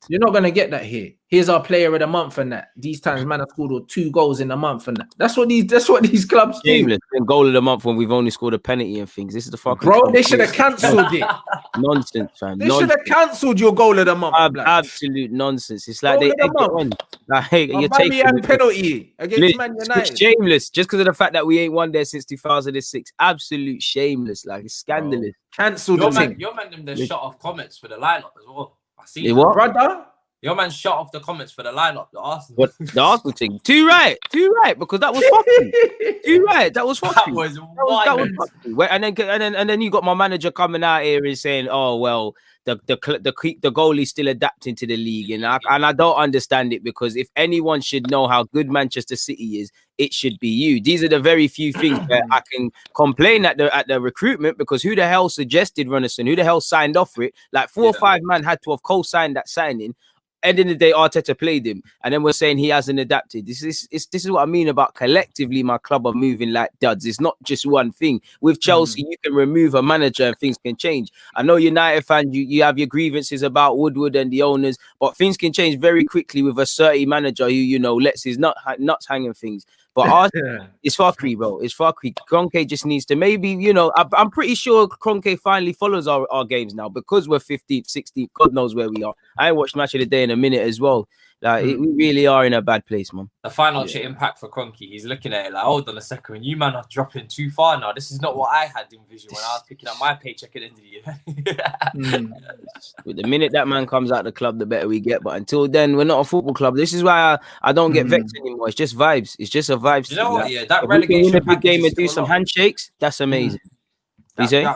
You're not gonna get that here. Here's our player of the month and that. These times, man, have scored 2 goals in a month and that. That's what these clubs do. And goal of the month when we've only scored a penalty and things. This is the fucking bro. They should have cancelled it. Nonsense, fam. They should have cancelled your goal of the month. Absolute nonsense. It's like goal they egg it on. Like, hey, you're taking a penalty against Man United. It's shameless, just because of the fact that we ain't won there since 2006. Absolute shameless. Like it's scandalous. Cancelled the thing. Your man them shut off comments for the lineup as well. I see what, brother. Your man shut off the comments for the lineup, the Arsenal. What, the Arsenal thing? Too right, because that was fucking. Too right, that was fucking. That was fucking. And then you got my manager coming out here and saying, "Oh well, the goalie's still adapting to the league," and I don't understand it, because if anyone should know how good Manchester City is, it should be you. These are the very few things that I can complain at the recruitment, because who the hell suggested Runnison? Who the hell signed off for it? Like 4 or 5 men had to have co-signed that signing. End of the day, Arteta played him, and then we're saying he hasn't adapted. This is what I mean about collectively my club are moving like duds. It's not just one thing. With Chelsea, you can remove a manager and things can change. I know United fan, you have your grievances about Woodward and the owners, but things can change very quickly with a 30 manager who lets his nuts hanging things. But it's fuckery, bro. It's fuckery. Kroenke just needs to maybe, I'm pretty sure Kroenke finally follows our games now, because we're 15th, 16th. God knows where we are. I ain't watched Match of the Day in a minute as well. Like we really are in a bad place, man. The financial impact for Kroenke, he's looking at it like, hold on a second, you man are dropping too far now. This is not what I had envisioned when I was picking up my paycheck at the end of the year. With the minute that man comes out the club, the better we get. But until then, we're not a football club. This is why I don't get vexed anymore. It's just vibes. It's just a vibe. You know what? Like, Yeah, that if we can win relegation a big game package and do is still some a lot. handshakes, that's amazing. You say?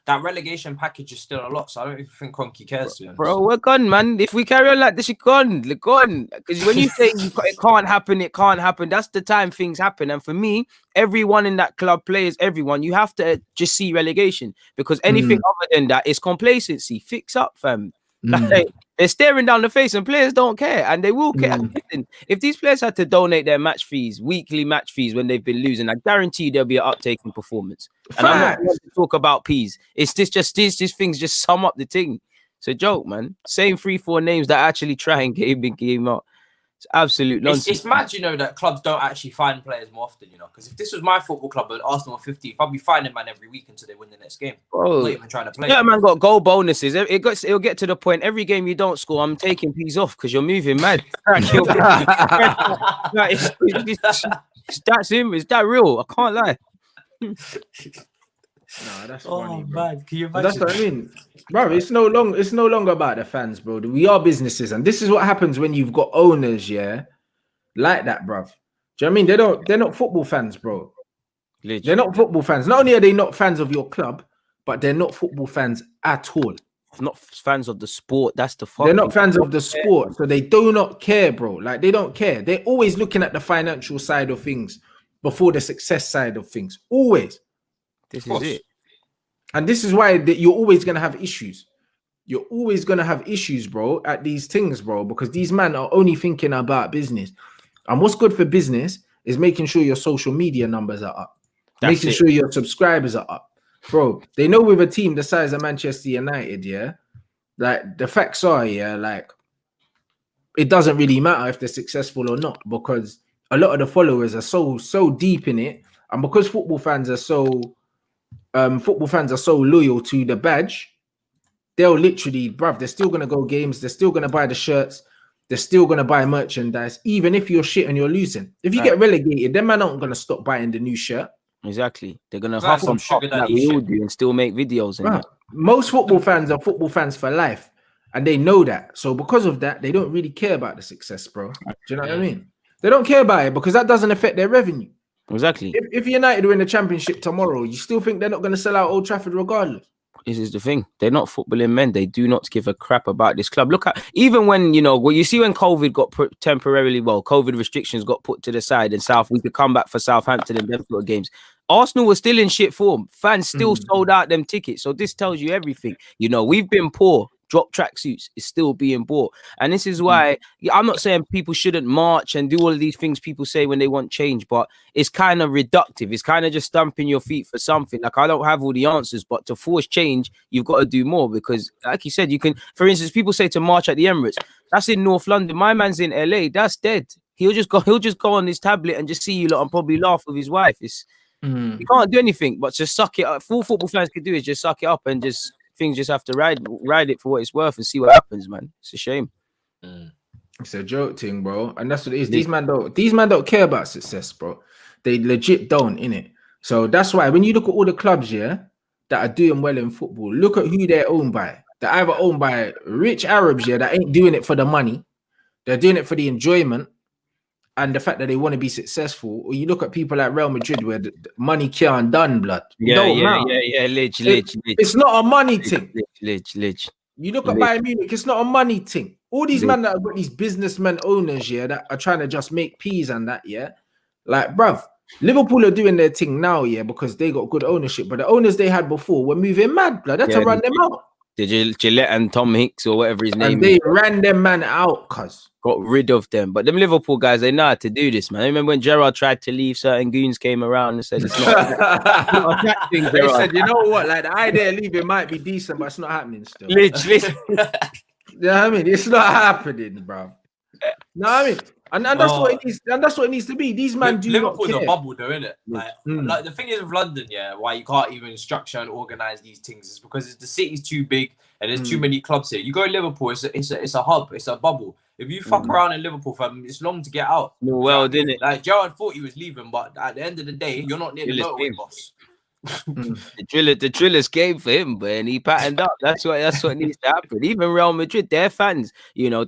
That relegation package is still a lot, so I don't even think Kroenke cares. To be honest. Bro, we're gone, man. If we carry on like this, you're gone. We're gone. Because when you say it can't happen, that's the time things happen. And for me, everyone in that club, players, everyone, you have to just see relegation. Because anything other than that is complacency. Fix up, fam. Like, they're staring down the face and players don't care. And they will care. Listen, if these players had to donate their match fees, weekly match fees when they've been losing, I guarantee you there'll be an uptake in performance. And I'm not going to talk about peas. It's these things just sum up the thing. It's a joke, man. Same 3-4 names that actually try and get in game out. It's absolute nonsense. It's mad, you know, that clubs don't actually find players more often, you know. Because if this was my football club and Arsenal were 50th, I'd be finding man every week until they win the next game. Bro, not even trying to play. Yeah, man, got goal bonuses. It'll get to the point. Every game you don't score, I'm taking peas off because you're moving mad. It's that real. I can't lie. No, that's funny, bro. Man, can you imagine? That's what I mean, bro. It's no longer about the fans, bro. We are businesses, and this is what happens when you've got owners, like that, bro. Do you know what I mean? They're not football fans, bro. Literally. They're not football fans. Not only are they not fans of your club, but they're not football fans at all. Not fans of the sport. That's the fuck. They're not fans of the sport, so they do not care, bro. Like they don't care. They're always looking at the financial side of things before the success side of things. Always. This is it. And this is why you're always going to have issues. You're always going to have issues, bro, at these things, bro, because these men are only thinking about business. And what's good for business is making sure your social media numbers are up. Making sure your subscribers are up. Bro, they know with a team the size of Manchester United, like the facts are, like it doesn't really matter if they're successful or not because a lot of the followers are so deep in it. And because football fans are so loyal to the badge, they'll literally, bruv, they're still going to go games. They're still going to buy the shirts. They're still going to buy merchandise, even if you're shit and you're losing. If you get relegated, them man aren't going to stop buying the new shirt. Exactly. They're going to huff on sugar like we all do and still make videos. And most football fans are football fans for life, and they know that. So because of that, they don't really care about the success, bro. Do you know what I mean? They don't care about it because that doesn't affect their revenue. Exactly. If United win the championship tomorrow, you still think they're not going to sell out Old Trafford regardless? This is the thing. They're not footballing men. They do not give a crap about this club. Look at even when you see when COVID got put temporarily, COVID restrictions got put to the side and we could come back for Southampton and them sort of games. Arsenal was still in shit form. Fans still sold out them tickets. So this tells you everything. We've been poor. Drop tracksuits is still being bought. And this is why I'm not saying people shouldn't march and do all of these things people say when they want change, but it's kind of reductive. It's kind of just stamping your feet for something. Like, I don't have all the answers, but to force change, you've got to do more because, like you said, you can, for instance, people say to march at the Emirates. That's in North London. My man's in LA. That's dead. He'll just go on his tablet and just see you lot and probably laugh with his wife. You can't do anything but just suck it up. All football fans can do is just suck it up and just things just have to ride it for what it's worth and see what happens, man. It's a shame. It's a joke thing, bro. And that's what it is. These man don't care about success, bro. They legit don't, innit? So that's why when you look at all the clubs, that are doing well in football, look at who they're owned by. They're either owned by rich Arabs, that ain't doing it for the money. They're doing it for the enjoyment and the fact that they want to be successful. Or you look at people like Real Madrid where the money can't done, blood. Ledge. It's not a money thing. Ledge. You look at Bayern Munich, it's not a money thing. All these men that have got these businessmen owners, that are trying to just make peas and that, like, bruv, Liverpool are doing their thing now, because they got good ownership. But the owners they had before were moving mad, blood. That's to run them out. The Gillette and Tom Hicks or whatever his name is. They ran them man out, cuz. Got rid of them. But them Liverpool guys, they know how to do this, man. I remember when Gerrard tried to leave, certain goons came around and said, it's not a thing, they said, you know what? Like, the idea of leaving might be decent, but it's not happening still. Literally. You know what I mean? It's not happening, bro. You know what I mean? And that's what it needs. And that's what it needs to be. These men do Liverpool's not care. a bubble, though, isn't it? Like the thing is with London, why you can't even structure and organize these things is because the city's too big and there's too many clubs here. You go to Liverpool, it's a hub, it's a bubble. If you fuck around in Liverpool, fam, it's long to get out. Well, didn't it? Like Gerrard thought he was leaving, but at the end of the day, you're not near the motorway, boss. The driller's game for him, but he patterned up. That's what needs to happen. Even Real Madrid, their fans, you know,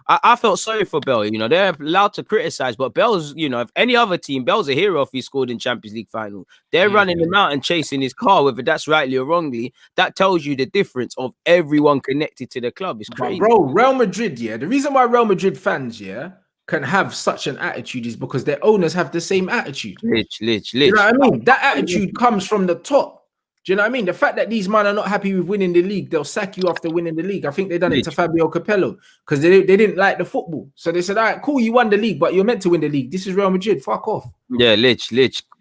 I felt sorry for Bell. You know, they're allowed to criticize, but Bell's, you know, if any other team, Bell's a hero if he scored in Champions League final. They're running him out and chasing his car, whether that's rightly or wrongly. That tells you the difference of everyone connected to the club. It's crazy, bro. Real Madrid, yeah. The reason why Real Madrid fans, yeah, can have such an attitude is because their owners have the same attitude. Lich. You know what I mean? That attitude comes from the top. Do you know what I mean? The fact that these men are not happy with winning the league, they'll sack you after winning the league. I think they done it to Fabio Capello because they didn't like the football. So they said, all right, cool, you won the league, but you're meant to win the league. This is Real Madrid. Fuck off. Yeah, Lich.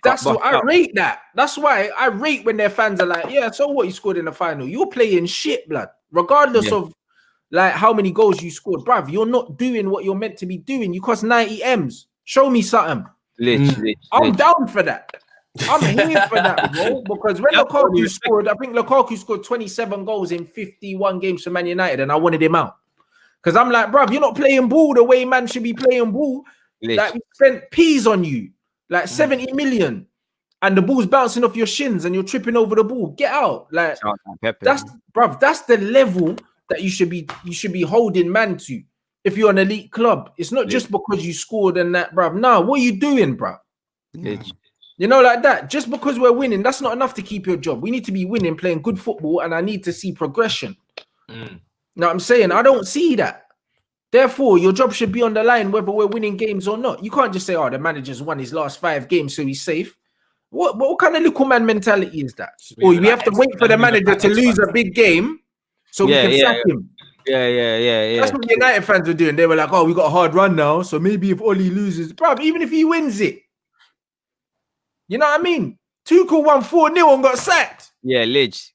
That's what I rate that. That's why I rate when their fans are like, yeah, so what, you scored in the final? You're playing shit, blood. Regardless of like how many goals you scored, bruv, you're not doing what you're meant to be doing. You cost 90 M's. Show me something. I'm down for that. I'm here for that, bro. Because when Lukaku scored, I think Lukaku scored 27 goals in 51 games for Man United, and I wanted him out. Because I'm like, bruv, you're not playing ball the way man should be playing ball. Like, we spent peas on you, like 70 million, and the ball's bouncing off your shins and you're tripping over the ball. Get out. Like, that's the level that you should be holding man to if you're an elite club. It's not just because you scored and that, bruv. Nah, what are you doing, bruv? You know, like that. Just because we're winning, that's not enough to keep your job. We need to be winning, playing good football, and I need to see progression. Know what I'm saying? I don't see that. Therefore, your job should be on the line whether we're winning games or not. You can't just say, oh, the manager's won his last 5 games, so he's safe. What kind of little man mentality is that? Or we have to wait for the manager to lose a big game so we can sack him. Yeah. That's what United fans were doing. They were like, oh, we got a hard run now, so maybe if Oli loses, bro, even if he wins it, you know what I mean? Tuchel won 4-0 and got sacked. Yeah, Lidge.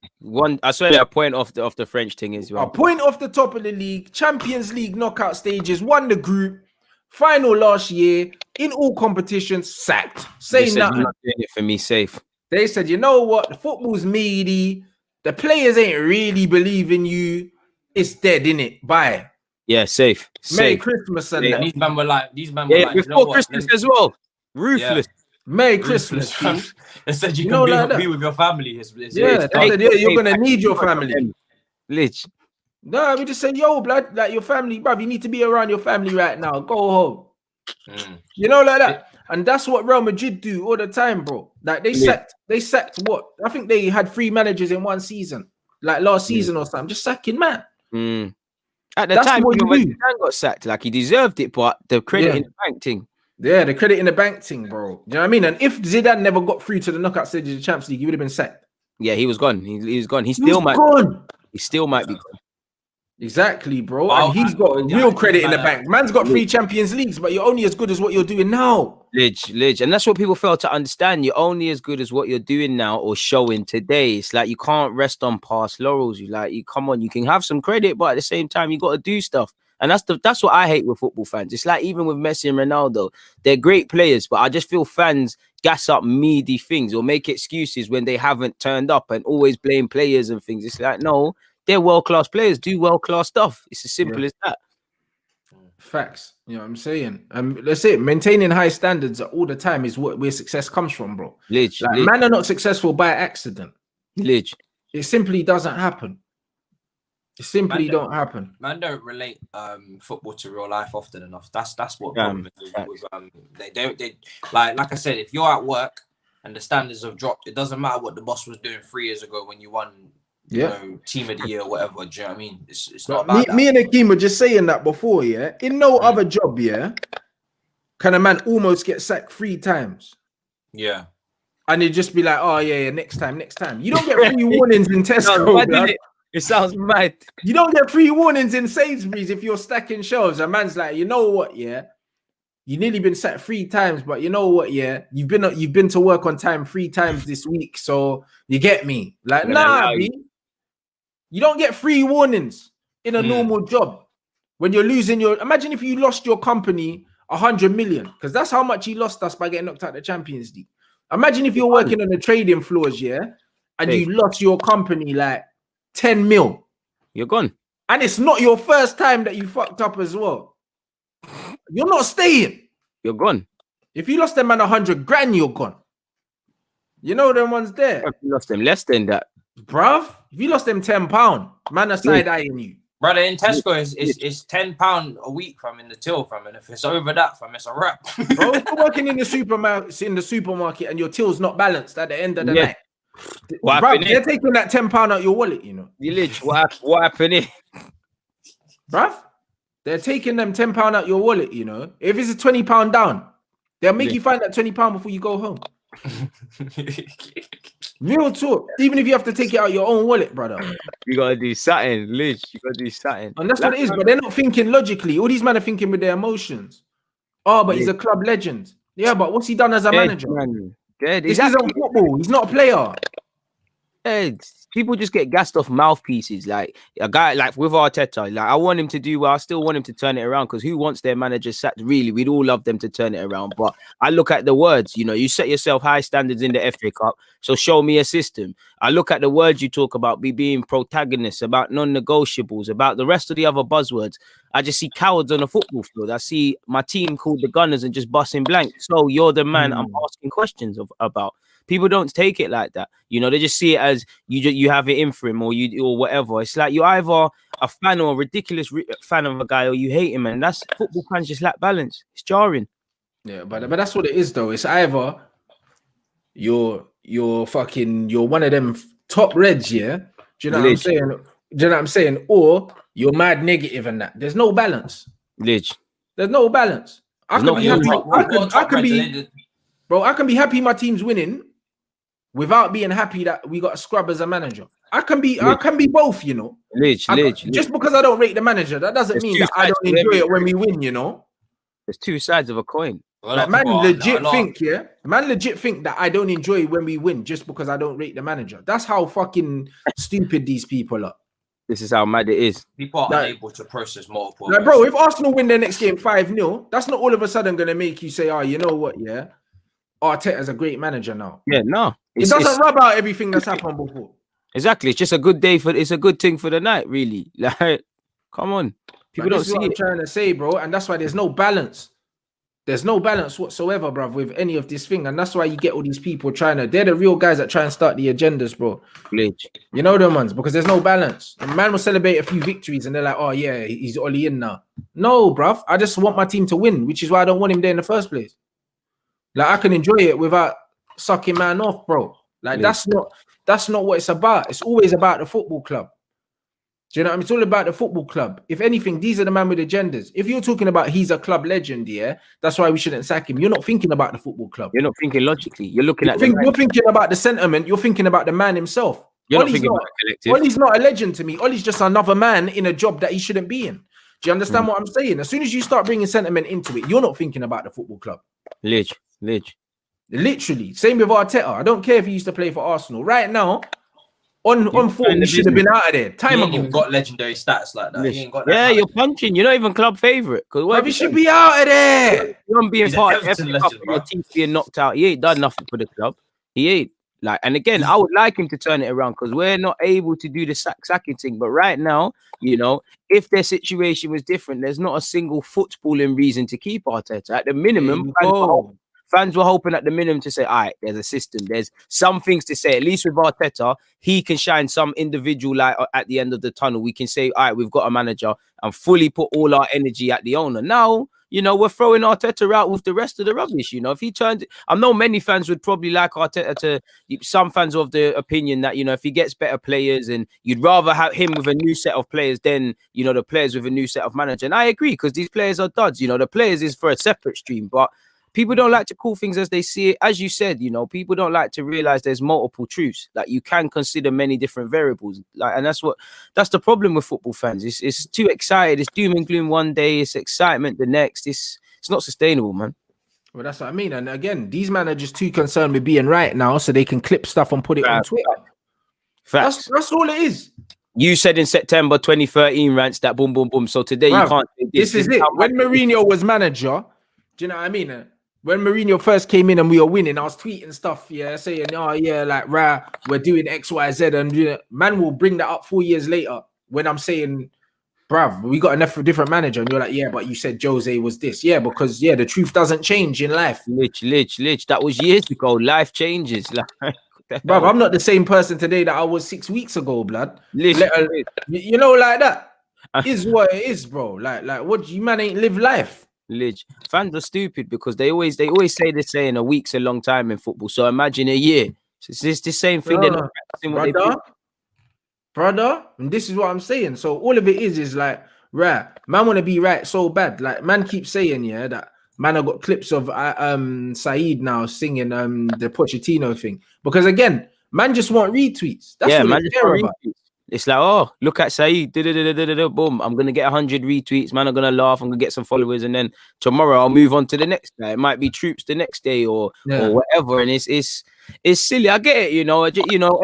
I swear a point off the French thing as well. A point off the top of the league, Champions League knockout stages, won the group, final last year, in all competitions, sacked. Say nothing. Not doing it for me, safe. They said, you know what? The football's meaty. The players ain't really believing you. It's dead, innit? Bye. Yeah, safe. Merry Christmas and that. These men were like, before you know Christmas as well. Ruthless. Merry Christmas. They said you can be with your family. You're gonna need your family. Lich. No, we just said, yo, blood, like your family, bruv, you need to be around your family right now. Go home. You know, like that. And that's what Real Madrid do all the time, bro. Like they sacked what? I think they had 3 managers in one season, like last season or something. Just sacking man. At the time, when Zidane got sacked, like he deserved it, but the credit in the bank thing. Yeah, the credit in the bank thing, bro. You know what I mean? And if Zidane never got through to the knockout stage of the Champions League, he would have been sacked. Yeah, he was gone. He was gone. He still might be gone. Exactly, bro. And he's got real credit in the bank. Man's got 3 Champions Leagues, but you're only as good as what you're doing now. Lidge. And that's what people fail to understand. You're only as good as what you're doing now or showing today. It's like you can't rest on past laurels. You come on, you can have some credit, but at the same time, you got to do stuff. And that's what I hate with football fans. It's like even with Messi and Ronaldo, they're great players, but I just feel fans gas up meaty things or make excuses when they haven't turned up and always blame players and things. It's like, no, they're world-class players, do world-class stuff. It's as simple as that. Facts. You know what I'm saying? That's it. Maintaining high standards all the time is where success comes from, bro. Lidge. Man are not successful by accident. Lidge. It simply doesn't happen. It simply don't happen. Man don't relate football to real life often enough. That's what problem is with they like I said, if you're at work and the standards have dropped, it doesn't matter what the boss was doing 3 years ago when you won you know, team of the year or whatever. Do you know what I mean? It's not about me and Akeem were just saying that before, yeah. In no other job, yeah, can a man almost get sacked 3 times? Yeah. And he'd just be like, oh yeah, next time. You don't get 3 warnings in Tesco. It sounds mad. You don't get 3 warnings in Sainsbury's if you're stacking shelves. A man's like, you know what, yeah, you nearly been sacked 3 times, but you know what, yeah, you've been to work on time 3 times this week, so you get me. Like, nah, you don't get 3 warnings in a normal job when you're losing your. Imagine if you lost your company 100 million, because that's how much he lost us by getting knocked out of the Champions League. Imagine if you're working on the trading floors, yeah, and you lost your company like 10 mil. You're gone. And it's not your first time that you fucked up as well. You're not staying. You're gone. If you lost them man 100 grand, you're gone. You know them ones there. If you lost them less than that, bruv. If you lost them £10, man are side eyeing you. Brother, in Tesco is £10 a week from in the till from, and if it's over that from, it's a wrap. Bro, if you're working in the supermarket and your till's not balanced at the end of the night, bruv, they're taking that £10 out your wallet, you know. What happened here? Bruv, they're taking them £10 out your wallet, you know. If it's a £20 down, they'll make you find that £20 before you go home. Real talk. Even if you have to take it out your own wallet, brother. You gotta do something, Lidge. You gotta do something. And that's what it is, but they're not thinking logically. All these men are thinking with their emotions. Oh, but he's a club legend. Yeah, but what's he done as a manager? This isn't football. He's not a player. People just get gassed off mouthpieces. Like a guy like with Arteta, like I want him to do well. I still want him to turn it around because who wants their manager sacked? Really, we'd all love them to turn it around. But I look at the words. You know, you set yourself high standards in the FA Cup, so show me a system. I look at the words you talk about, being protagonists, about non-negotiables, about the rest of the other buzzwords. I just see cowards on the football field. I see my team called the Gunners and just busting blank. So you're the man I'm asking questions about. People don't take it like that. You know, they just see it as you have it in for him or whatever. It's like you're either a fan or a ridiculous fan of a guy or you hate him, and that's football fans just lack balance. It's jarring. Yeah, but that's what it is though. It's either you're one of them top reds, yeah. Do you know what I'm saying? Do you know what I'm saying? Or you're mad negative and that. There's no balance. There's no balance. I can be happy my team's winning without being happy that we got a scrub as a manager. I can be both, you know. Just because I don't rate the manager, that doesn't mean that I don't enjoy it when we win, you know. There's two sides of a coin. Like, man legit think that I don't enjoy when we win just because I don't rate the manager. That's how fucking stupid these people are. This is how mad it is. People are unable to process multiple. Like, bro, if Arsenal win their next game 5-0, that's not all of a sudden going to make you say, oh, you know what, yeah, Arteta's a great manager now. Yeah, no. It doesn't rub out everything that's happened before. Exactly. It's just a good day it's a good thing for the night, really. Like, come on. People don't see it. I'm trying to say, bro, and that's why there's no balance. There's no balance whatsoever, bruv, with any of this thing. And that's why you get all these people they're the real guys that try and start the agendas, bro. Glitch. You know them ones, because there's no balance. A man will celebrate a few victories and they're like, oh yeah, he's Ollie in now. No, bruv. I just want my team to win, which is why I don't want him there in the first place. Like, I can enjoy it without sucking man off, bro. Like, that's not what it's about. It's always about the football club. Do you know what I mean? It's all about the football club. If anything, these are the man with agendas. If you're talking about he's a club legend, yeah, that's why we shouldn't sack him. You're not thinking about the football club. You're not thinking logically. You're thinking about the sentiment. You're thinking about the man himself. Ollie's not a legend to me. Ollie's just another man in a job that he shouldn't be in. Do you understand what I'm saying? As soon as you start bringing sentiment into it, you're not thinking about the football club. Literally. Same with Arteta. I don't care if he used to play for Arsenal. Right now, on form, he should have been out of there. Time ago. You've got legendary stats like that. You ain't got that. Yeah, you're punching. You're not even club favorite. Because he should be out of there. You're not being part of your team being knocked out. He ain't done nothing for the club. He ain't. Like, and again, I would like him to turn it around because we're not able to do the sacking thing. But right now, you know, if their situation was different, there's not a single footballing reason to keep Arteta. At the minimum, fans were hoping at the minimum to say, all right, there's a system. There's some things to say. At least with Arteta, he can shine some individual light at the end of the tunnel. We can say, all right, we've got a manager and fully put all our energy at the owner. Now, you know, we're throwing Arteta out with the rest of the rubbish. You know, if he turned, I know many fans would probably like Arteta to, some fans of the opinion that, you know, if he gets better players and you'd rather have him with a new set of players than, you know, the players with a new set of manager. And I agree because these players are duds. You know, the players is for a separate stream, but people don't like to call things as they see it. As you said, you know, people don't like to realize there's multiple truths. Like, you can consider many different variables. Like, and that's the problem with football fans. It's too excited. It's doom and gloom one day. It's excitement the next. It's not sustainable, man. Well, that's what I mean. And again, these men are just too concerned with being right now, so they can clip stuff and put it on Twitter. That's all it is. You said in September 2013, Rants, that boom, boom, boom. So today you can't say this is it. When Mourinho was manager, do you know what I mean? When Mourinho first came in and we were winning, I was tweeting stuff, saying, oh, yeah, like, we're doing X, Y, Z. And you know, man will bring that up 4 years later when I'm saying bruv, we got enough for a different manager, and you're like, yeah, but you said Jose was this. Yeah, because the truth doesn't change in life. Lich. That was years ago. Life changes. Like, Bruv, I'm not the same person today that I was 6 weeks ago, blood. Lich. You know, like that is what it is, bro. Like what you man ain't live life. Lich. Fans are stupid because they always say the saying a week's a long time in football. So imagine a year. So it's the same thing. They're not practicing what they do. Brother, and this is what I'm saying. So all of it is like, right, man want to be right so bad. Like, man keeps saying, yeah, that man, I got clips of Saeed now singing the Pochettino thing. Because again, man just want retweets. That's what man they care about. It's like, oh, look at Saeed. Boom. I'm gonna get 100 retweets. Man, I'm gonna laugh. I'm gonna get some followers, and then tomorrow I'll move on to the next guy. It might be troops the next day or whatever. And it's silly. I get it, you know.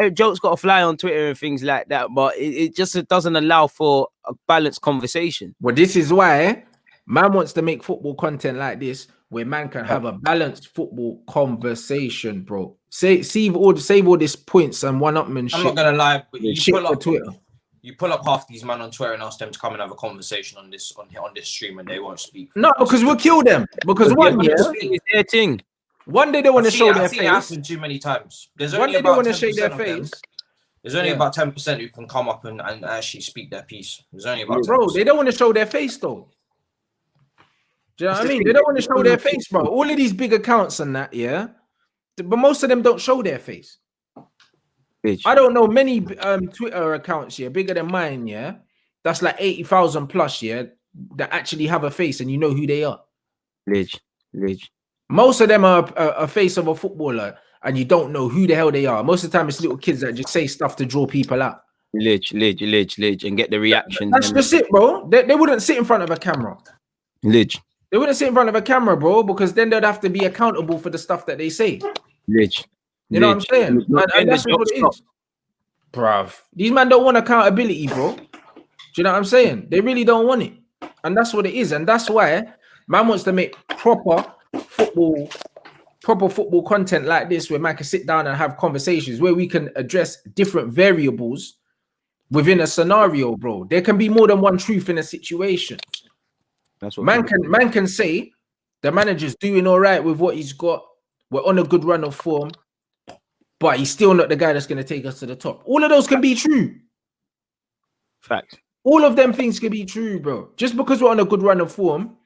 Jokes got to fly on Twitter and things like that, but it just doesn't allow for a balanced conversation. Well, this is why man wants to make football content like this, where man can have a balanced football conversation, bro. Save all this points and one-upmanship. I'm not gonna lie, but you pull up half these men on Twitter and ask them to come and have a conversation on this stream, and they won't speak. No, because we'll kill them. Because it's their thing. One day they want to show their face. It happened too many times. There's only they want to show their face. There's only about 10% who can come up and actually speak their piece. There's only about 10%. Bro, they don't want to show their face though. Do you know what I mean? They don't want to show their face, bro. All of these big accounts and that, yeah. But most of them don't show their face. Bitch. I don't know many Twitter accounts, bigger than mine, that's like 80,000 plus, that actually have a face and you know who they are. Lich. Most of them are a face of a footballer and you don't know who the hell they are. Most of the time it's little kids that just say stuff to draw people out. Lich, and get the reaction. That's just it, bro. They wouldn't sit in front of a camera. Lich. They wouldn't sit in front of a camera, bro, because then they'd have to be accountable for the stuff that they say. Lich. You know what I'm saying? And that's what it is. Bruv. These men don't want accountability, bro. Do you know what I'm saying? They really don't want it. And that's what it is. And that's why man wants to make proper football content like this, where man can sit down and have conversations where we can address different variables within a scenario, bro. There can be more than one truth in a situation. That's what man can say the manager's doing all right with what he's got. We're on a good run of form, but he's still not the guy that's going to take us to the top. All of those can be true. Fact. All of them things can be true, bro. Just because we're on a good run of form,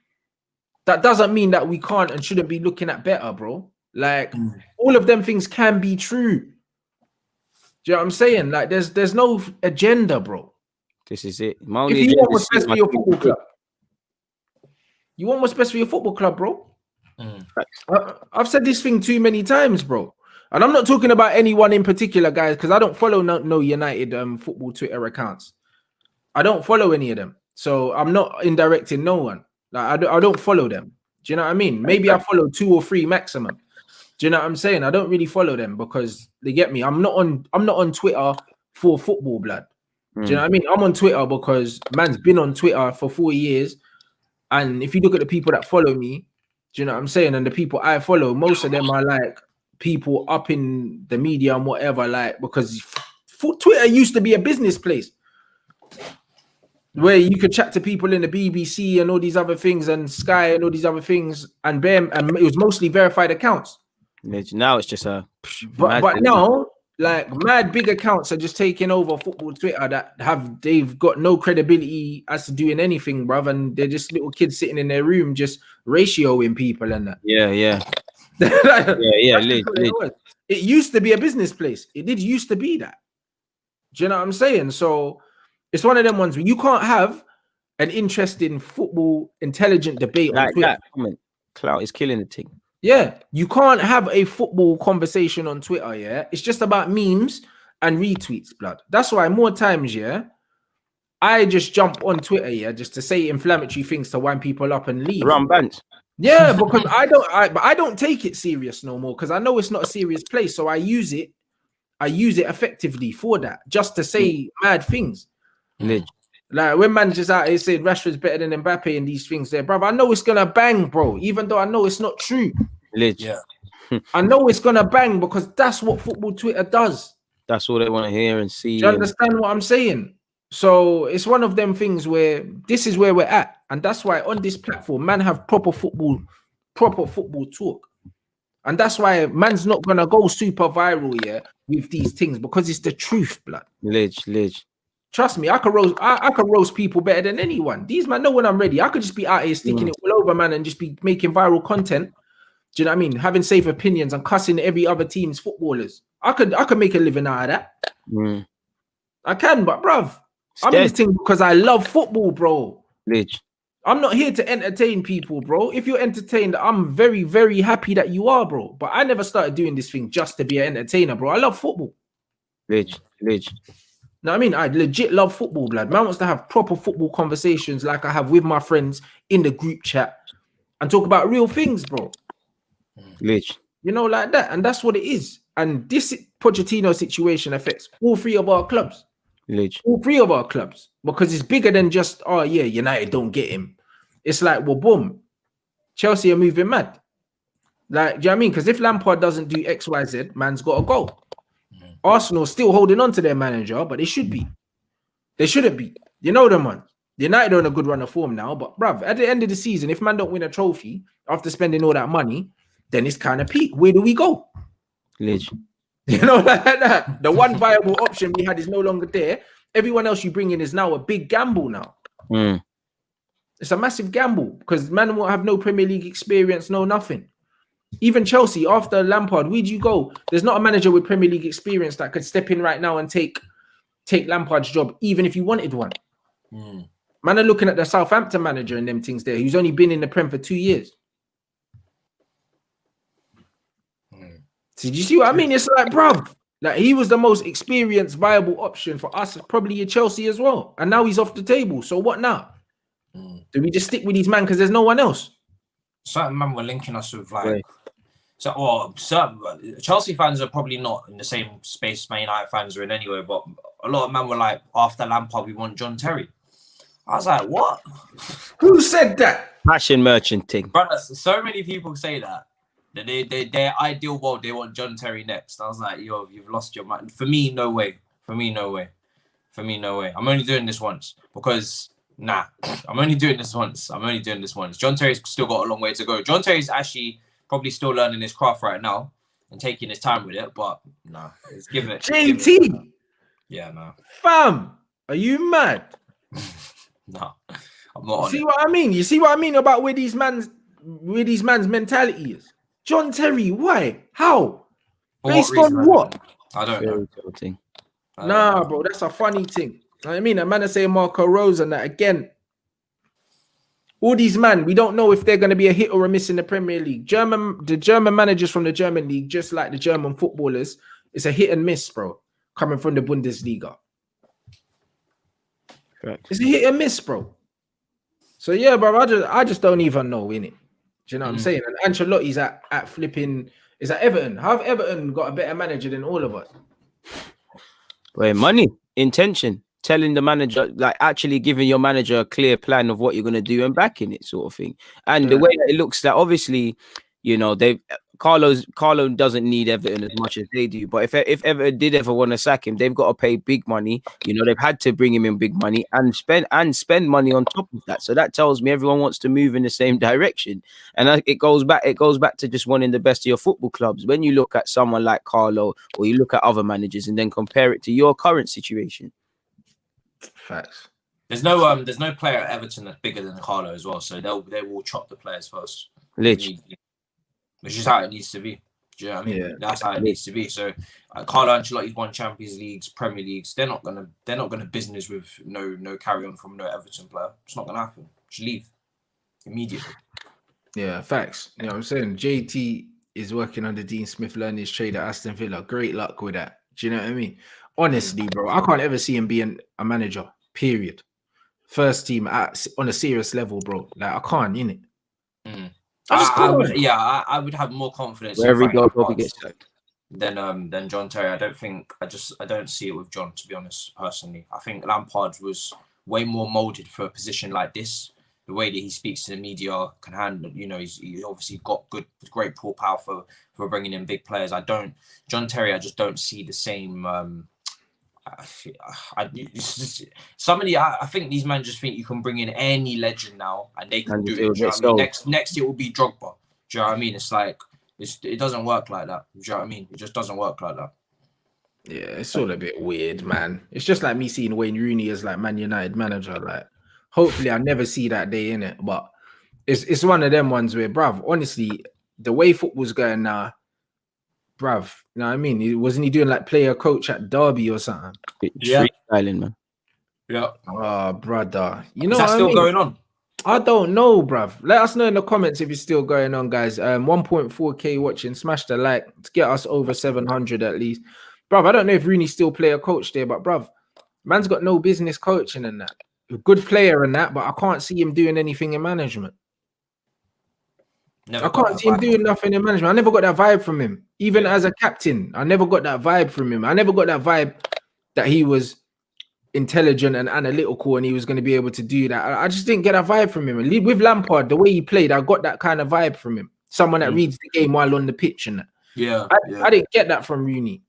that doesn't mean that we can't and shouldn't be looking at better, bro. Like, all of them things can be true. Do you know what I'm saying? Like, there's no agenda, bro. This is it. If you want what's best for your football club, you want what's best for your football club, bro. I've said this thing too many times, bro. And I'm not talking about anyone in particular, guys, because I don't follow no United football Twitter accounts. I don't follow any of them. So I'm not indirecting no one. Like, I don't follow them. Do you know what I mean? Maybe I follow 2 or 3 maximum. Do you know what I'm saying? I don't really follow them because they get me. I'm not on Twitter for football, blood. Do you know what I mean? I'm on Twitter because man's been on Twitter for 4 years. And if you look at the people that follow me, do you know what I'm saying? And the people I follow, most of them are like people up in the media and whatever, like, because Twitter used to be a business place where you could chat to people in the BBC and all these other things and Sky and all these other things, and it was mostly verified accounts. Now it's just but now, like, mad big accounts are just taking over football Twitter that they've got no credibility as to doing anything, bruv, and they're just little kids sitting in their room just ratioing people and that. Yeah. It used to be a business place. It did used to be that. Do you know what I'm saying? So it's one of them ones where you can't have an interesting football intelligent debate on Twitter. Clout is killing the thing. Yeah, you can't have a football conversation on Twitter, it's just about memes and retweets, blood. That's why more times, I just jump on Twitter, just to say inflammatory things to wind people up and leave. Run bands. Yeah, because I don't take it serious no more, because I know it's not a serious place. So I use it effectively for that, just to say mad things. Like when man just out here said Rashford's better than Mbappe and these things there, bro. I know it's gonna bang, bro, even though I know it's not true. Yeah. I know it's gonna bang because that's what football Twitter does. That's all they want to hear and see. Do you understand what I'm saying? So it's one of them things where this is where we're at, and that's why on this platform, man, have proper football talk, and that's why man's not gonna go super viral with these things because it's the truth, blood. Lidge. Trust me, I could roast people better than anyone. These man know when I'm ready. I could just be out here sticking it all over, man, and just be making viral content. Do you know what I mean? Having safe opinions and cussing every other team's footballers. I could make a living out of that. I can, but bruv, I'm in this thing because I love football, bro. Lidge. I'm not here to entertain people, bro. If you're entertained, I'm very, very happy that you are, bro. But I never started doing this thing just to be an entertainer, bro. I love football. Lidge. No, I mean, I legit love football, blood. Man wants to have proper football conversations like I have with my friends in the group chat and talk about real things, bro. Lidge. You know, like that. And that's what it is. And this Pochettino situation affects all three of our clubs. Lidge. All three of our clubs. Because it's bigger than just, oh, yeah, United don't get him. It's like, well, boom. Chelsea are moving mad. Like, do you know what I mean? Because if Lampard doesn't do X, Y, Z, man's got to go. Arsenal still holding on to their manager, but they should be. They shouldn't be. You know them, man. United are on a good run of form now, but bruv, at the end of the season, if man don't win a trophy after spending all that money, then it's kind of peak. Where do we go? Lidge. You know, like that. The one viable option we had is no longer there. Everyone else you bring in is now a big gamble now. It's a massive gamble because man won't have no Premier League experience, no nothing. Even Chelsea, after Lampard, where'd you go? There's not a manager with Premier League experience that could step in right now and take Lampard's job, even if you wanted one. Man are looking at the Southampton manager and them things there, who's only been in the Prem for 2 years. So do you see what I mean? It's like, bruv, like he was the most experienced, viable option for us, probably in Chelsea as well. And now he's off the table. So what now? Do we just stick with these man because there's no one else? Certain men were linking us with like, certain Chelsea fans are probably not in the same space Man United fans are in anyway. But a lot of men were like, after Lampard, we want John Terry. I was like, what? Who said that? Passion merchant thing. Brother, so many people say that their ideal world, they want John Terry next. I was like, yo, you've lost your mind. For me, no way. I'm only doing this once because. I'm only doing this once. John Terry's still got a long way to go. John Terry's actually probably still learning his craft right now and taking his time with it, but it's giving it. JT. Yeah, no. Fam, are you mad? No, I'm not. See what I mean? You see what I mean about where these man's mentality is? John Terry, why? How? Based on what? I don't know. Nah, bro, that's a funny thing. I mean, a man is saying Marco Rose and that again. All these man, we don't know if they're going to be a hit or a miss in the Premier League. The German managers from the German league, just like the German footballers, it's a hit and miss, bro. Coming from the Bundesliga, correct. It's a hit and miss, bro. So yeah, bro, I just don't even know, innit? Do you know what I'm saying? And Ancelotti's at flipping is at Everton. How have Everton got a better manager than all of us? Well, money, intention. Telling the manager, like actually giving your manager a clear plan of what you're going to do and backing it sort of thing. And the way that it looks, that obviously, you know, Carlo doesn't need Everton as much as they do. But if Everton did ever want to sack him, they've got to pay big money. You know, they've had to bring him in big money and spend money on top of that. So that tells me everyone wants to move in the same direction. And it goes back to just wanting the best of your football clubs. When you look at someone like Carlo or you look at other managers and then compare it to your current situation. Facts. There's no player at Everton that's bigger than Carlo as well, so they will chop the players first. Literally. Which is how it needs to be. Do you know what I mean? Yeah. That's how it needs to be. So Carlo Ancelotti's won Champions Leagues, Premier Leagues. They're not gonna business with no carry on from no Everton player. It's not gonna happen. Just leave immediately. Yeah, facts. You know what I'm saying? JT is working under Dean Smith, learning his trade at Aston Villa. Great luck with that. Do you know what I mean? Honestly, bro, I can't ever see him being a manager, period. First team on a serious level, bro. Like, I can't, innit? I would have more confidence wherever he goes, probably gets sacked. Than John Terry. I don't see it with John, to be honest, personally. I think Lampard was way more molded for a position like this. The way that he speaks to the media can handle, you know, he's obviously got great pull power for bringing in big players. John Terry, I just don't see the same. I think these men just think you can bring in any legend now and they can And do it it. will Do you know get what I mean? sold. Next it will be Drogba. Do you know what I mean? It's like it doesn't work like that. Do you know what I mean? It just doesn't work like that. Yeah, it's all a bit weird, man. It's just like me seeing Wayne Rooney as like Man United manager. Like, hopefully, I never see that day in it. But it's one of them ones where, bruv, honestly, the way football's going now, bruv, you know what I mean? Wasn't he doing like player coach at Derby or something? Yeah. Freestyling, man. Yeah. Oh, brother, you know Is that what still I mean? going on? I don't know, bruv. Let us know in the comments if it's still going on, guys. 1.4K watching. Smash the like to get us over 700 at least. Bruv, I don't know if Rooney still play a coach there, but bruv, man's got no business coaching and that. A good player and that, but I can't see him doing anything in management. Never I got can't that see him vibe. doing nothing in management. I never got that vibe from him. Even as a captain, I never got that vibe from him. I never got that vibe that he was intelligent and analytical and he was going to be able to do that. I just didn't get that vibe from him. And with Lampard, the way he played, I got that kind of vibe from him. Someone that reads the game while on the pitch and that. Yeah. I didn't get that from Rooney.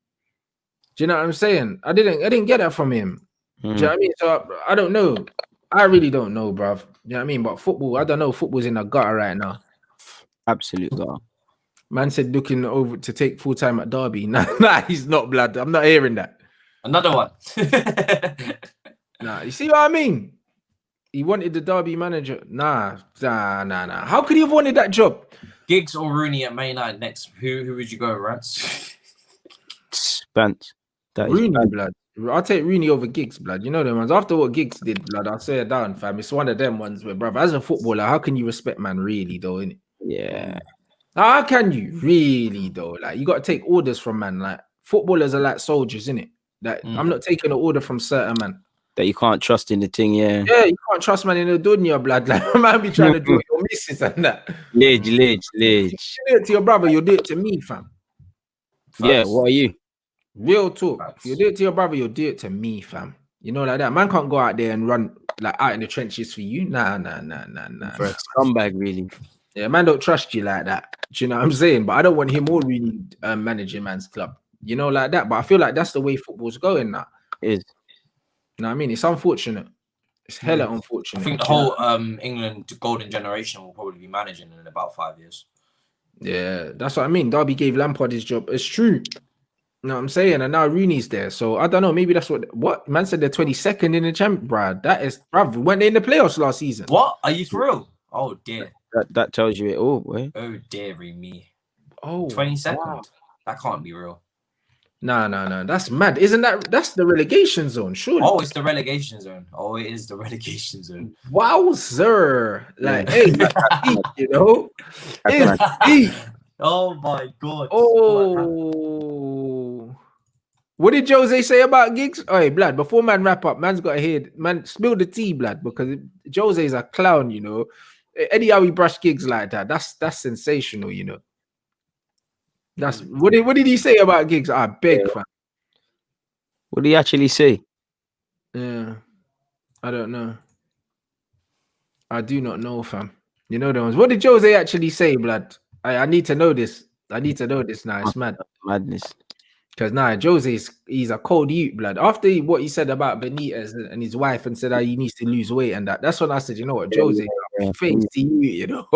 Do you know what I'm saying? I didn't get that from him. Do you know what I mean? So I don't know. I really don't know, bruv. You know what I mean? But football, I don't know. Football's in the gutter right now. Absolute God. Man said looking over to take full time at Derby. Nah, he's not, blood. I'm not hearing that. Another one. Nah, you see what I mean? He wanted the Derby manager. Nah. How could he have wanted that job? Giggs or Rooney at Man United next? Who would you go, Rants? Spence. That is Rooney, bad. blood. I'll take Rooney over Giggs, blood. You know them ones. After what Giggs did, blood, I'll say it down, fam. It's one of them ones where, brother, as a footballer, how can you respect man really, though, innit? Yeah. How can you really, though? Like, you got to take orders from man. Like, footballers are like soldiers, innit? Like, I'm not taking an order from certain man. That you can't trust in the thing, yeah. Yeah, you can't trust man in the dunya, blood. Like, man be trying to do your missus and that. Lidge. If you do it to your brother, you'll do it to me, fam. Yeah, what are you? Real talk. If you do it to your brother, you'll do it to me, fam. You know, like that. Man can't go out there and run like out in the trenches for you. Nah. For a scumbag, really. Yeah, man don't trust you like that. Do you know what I'm saying? But I don't want him or really managing man's club. You know, like that. But I feel like that's the way football's going now. It is. You know what I mean? It's unfortunate. It's hella unfortunate. I think the whole England golden generation will probably be managing in about 5 years. Yeah, that's what I mean. Derby gave Lampard his job. It's true. You know what I'm saying? And now Rooney's there. So I don't know. Maybe that's what man said. They're 22nd in the champ, bruh. That is, bruv. Went in the playoffs last season. What? Are you for real? Oh dear. That tells you it all, boy. Oh dearie me. Oh, 22nd. wow. That can't be real. No. That's mad. Isn't that's the relegation zone? Surely. Oh, it's the relegation zone. Oh, it is the relegation zone. Wow, sir. Like, hey, you know, it's deep. Oh my god. Oh, what did Jose say about Giggs? Oh, hey, blood. Before man wrap up, man's got to hear. Man, spill the tea, blood, because Jose's a clown. You know, anyhow he brush Giggs like that. That's sensational. You know. That's what did he say about Giggs? I beg, fam. What did he actually say? Yeah, I don't know. I do not know, fam. You know the ones. What did Jose actually say, blood? I need to know this. I need to know this now. It's mad. Madness. Because he's a cold youth, blood. After what he said about Benitez and his wife and said he needs to lose weight and that's when I said, you know what, Jose, feisty you know.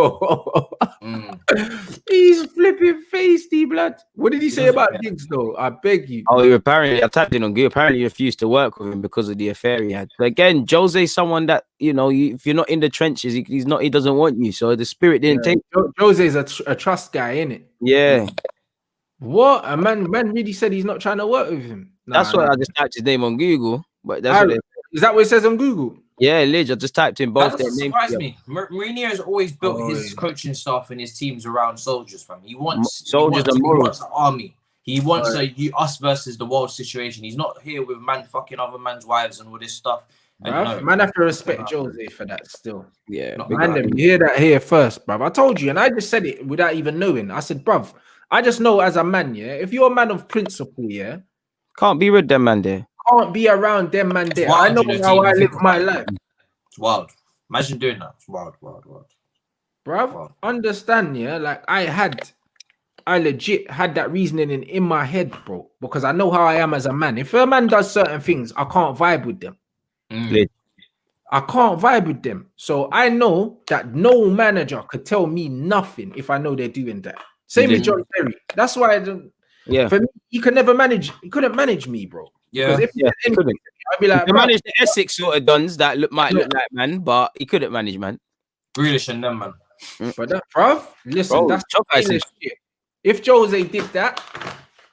He's flipping feisty, blood. What did he say about Giggs though? I beg you. Oh, apparently I tapped in on Giggs. Apparently he refused to work with him because of the affair he had. But again, Jose's someone that, you know, if you're not in the trenches, he doesn't want you. So the spirit didn't take. Jose's a trust guy, innit? Yeah. What? A man really said he's not trying to work with him. That's why I just typed his name on Google. But that's is that what it says on Google? Yeah, Lidge. I just typed in both their names. That surprised me. Mourinho has always built his coaching staff and his teams around soldiers, fam. He wants soldiers and morals. He wants an army. He wants us versus the world situation. He's not here with man fucking other man's wives and all this stuff. Man, have to respect Jose for that still. Yeah. Man, you hear that here first, bruv. I told you, and I just said it without even knowing. I said, bruv, I just know as a man, yeah, if you're a man of principle, yeah, can't be with them man there. Can't be around them man there. I know how I live my life. It's wild. Imagine doing that. It's wild. Bruv, understand, yeah, like I had I legit had that reasoning in my head, bro, because I know how I am as a man. If a man does certain things, I can't vibe with them. I can't vibe with them. So I know that no manager could tell me nothing if I know they're doing that. Same with John Terry. That's why for me, he could never manage. He couldn't manage me, bro. Yeah, if he couldn't. I'd be like, he manage the Essex sort of dons that might look like man, but he couldn't manage man. Grealish and them, man. But that, bruv, listen, that's shit. If Jose did that,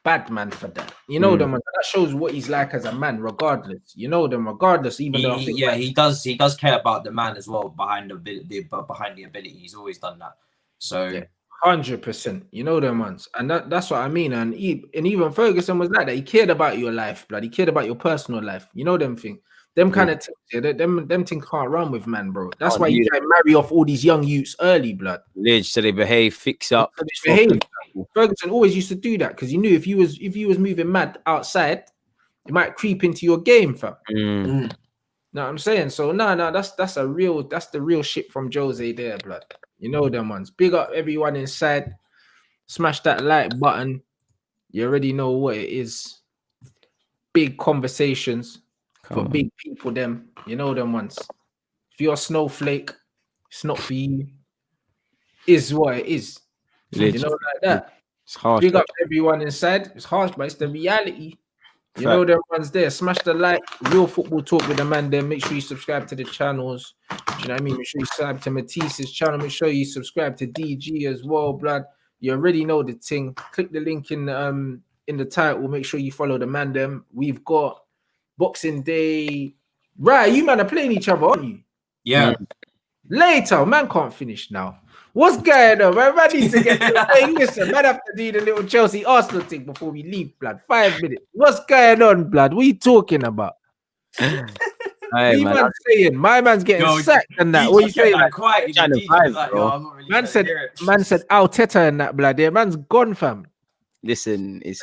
bad man for that. You know them. That shows what he's like as a man, regardless. You know them, regardless. Even though he does care about the man as well behind the ability. He's always done that. So 100%. You know them ones, and that's what I mean. And even Ferguson was like that. He cared about your life, blood. He cared about your personal life. You know them thing. Them kind of things, them things can't run with man, bro. That's why you can marry off all these young youths early, blood. So they behave, fix up. Ferguson always used to do that because he knew if you was moving mad outside, it might creep into your game, fam. Know what I'm saying? So that's the real shit from Jose there, blood. You know them ones. Big up everyone inside. Smash that like button. You already know what it is. Big conversations. For big people, them, you know them ones. If you're a snowflake, it's not for you. Is what it is. You know, like that. It's harsh. Big up everyone inside. It's harsh, but it's the reality. You know them ones there. Smash the like. Real football talk with the man there. Make sure you subscribe to the channels. Do you know what I mean? Make sure you subscribe to Matisse's channel. Make sure you subscribe to DG as well, blood. You already know the thing. Click the link in the title. Make sure you follow the man them. We've got Boxing Day. Right, you man are playing each other, aren't you? Yeah. Later, man can't finish now. What's going on, man? Man needs to get hey, listen, man have to do the little Chelsea Arsenal thing before we leave, blood. 5 minutes. What's going on, blood? What are you talking about? Hey, man saying my man's getting sacked and that. What are you saying? Man said Arteta and that, blood. Yeah, man's gone, fam. Listen, it's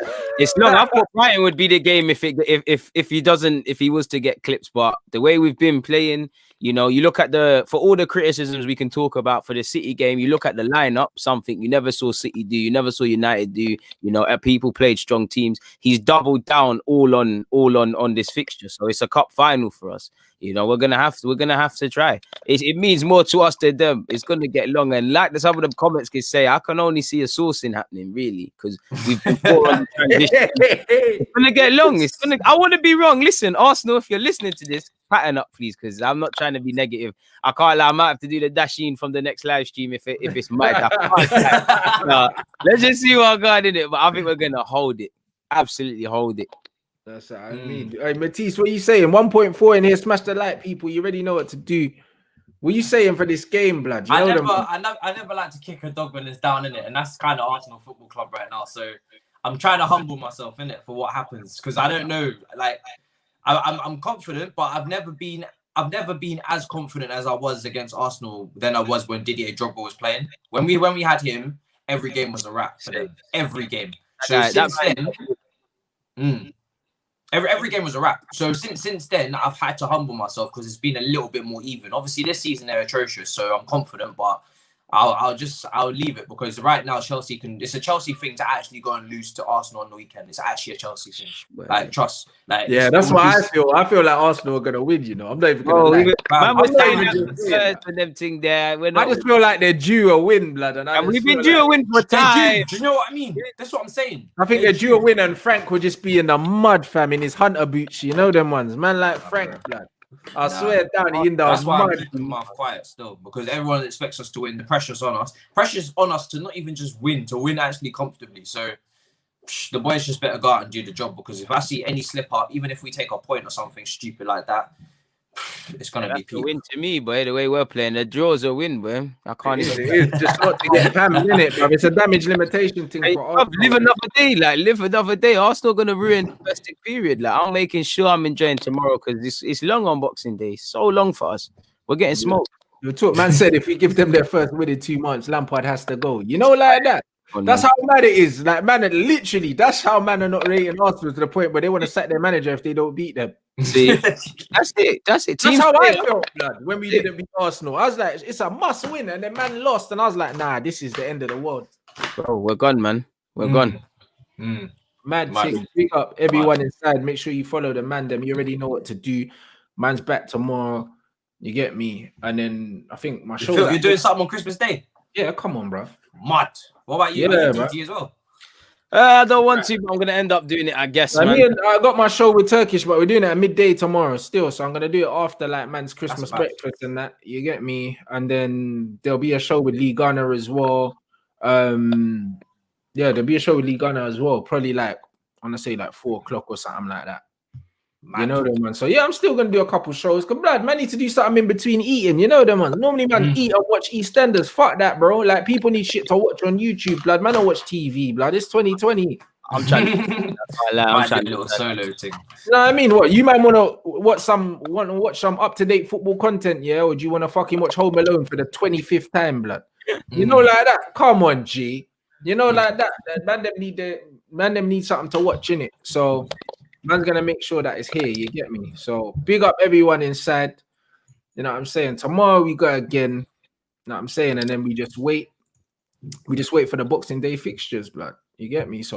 long. I thought Brighton would be the game if he was to get clips, but the way we've been playing, you know, you look at for all the criticisms we can talk about for the City game, you look at the lineup, something you never saw City do, you never saw United do. You know, people played strong teams. He's doubled down all on this fixture, so it's a cup final for us. You know, we're gonna have to try. It means more to us than them. It's gonna get long, and like some of the comments can say, I can only see a sourcing happening really because we've been poor on the transition. It's gonna get long. I want to be wrong. Listen, Arsenal, if you're listening to this, pattern up, please, because I'm not trying to be negative. I can't lie. I might have to do the dashing from the next live stream if it's mad. Let's just see what I got in it. But I think we're gonna hold it. Absolutely hold it. That's what I mean. Hey, Matisse, what are you saying? 1.4 in here. Smash the like, people. You already know what to do. What are you saying for this game, blood? I never like to kick a dog when it's down in it, and that's kind of Arsenal Football Club right now. So I'm trying to humble myself in it for what happens because I don't know. Like I'm confident, but I've never been as confident as I was against Arsenal than I was when Didier Drogba was playing. When we had him, every game was a wrap for them. Every game. So since then. Every game was a wrap. So since then, I've had to humble myself because it's been a little bit more even. Obviously, this season they're atrocious, so I'm confident, but I'll leave it because right now Chelsea it's a Chelsea thing to actually go and lose to Arsenal on the weekend. It's actually a Chelsea thing. Like trust. Like that's what I feel. I feel like Arsenal are gonna win. You know, I'm not even gonna. them thing there. I just feel like they're due a win, blood, and we've been due a win for time. Do you know what I mean? That's what I'm saying. I think they're due a win, and Frank will just be in the mud, fam, in his hunter boots. You know them ones, man, like Frank, blood. I swear down, he in the that's why I'm keeping my mouth quiet still because everyone expects us to win. The pressure's on us. Pressure's on us to not even just win, to win actually comfortably. So the boys just better go out and do the job because if I see any slip up, even if we take a point or something stupid like that, it's gonna be a win to me, boy. The way we're playing, the draw's a win, boy. I can't even. It is just not to get pammed in it, bro. It's a damage limitation thing. Live another day. Arsenal gonna ruin the festive period. Like I'm making sure I'm enjoying tomorrow because it's long on Boxing Day. So long for us. We're getting smoked. The talk man said if we give them their first win in 2 months, Lampard has to go. You know, like that. That's how mad it is. Like, man, literally, that's how man are not rating Arsenal to the point where they want to sack their manager if they don't beat them. See, that's it. That's how I felt, blood, when we didn't beat Arsenal. I was like, it's a must win, and the man lost, and I was like, nah, this is the end of the world. Bro, we're gone, man. We're gone. Mad Mad. thing. Big up everyone inside. Make sure you follow the man. Them you already know what to do. Man's back tomorrow. You get me? And then I think my show. You're doing something on Christmas Day? Yeah, come on, bro. Mad. What about you? Yeah, You bro. TT as well? I don't want to, but I'm gonna end up doing it, I guess, man. I got my show with Turkish, but we're doing it at midday tomorrow still. So I'm gonna do it after like man's Christmas breakfast and that. You get me? And then there'll be a show with Lee Gunner as well. Yeah, there'll be a show with Lee Gunner as well. Probably like I wanna say like 4 o'clock or something like that. Mad. You know them, man. So yeah, I'm still gonna do a couple shows. Cause blood, man, need to do something in between eating. You know them, man. Normally, man, eat and watch EastEnders. Fuck that, bro. Like people need shit to watch on YouTube, blood. Man, don't watch TV, blood. It's 2020. I'm trying to I'm trying to do a little solo thing. You know what I mean? What you might want to watch some up-to-date football content, yeah? Or do you want to fucking watch Home Alone for the 25th time, blood? You know, like that. Come on, G. You know, like that. Man, them need something to watch in it. So man's gonna make sure that it's here. You get me? So big up everyone inside. You know what I'm saying? Tomorrow we go again. You know what I'm saying? And then we just wait. We just wait for the Boxing Day fixtures, blood. You get me? So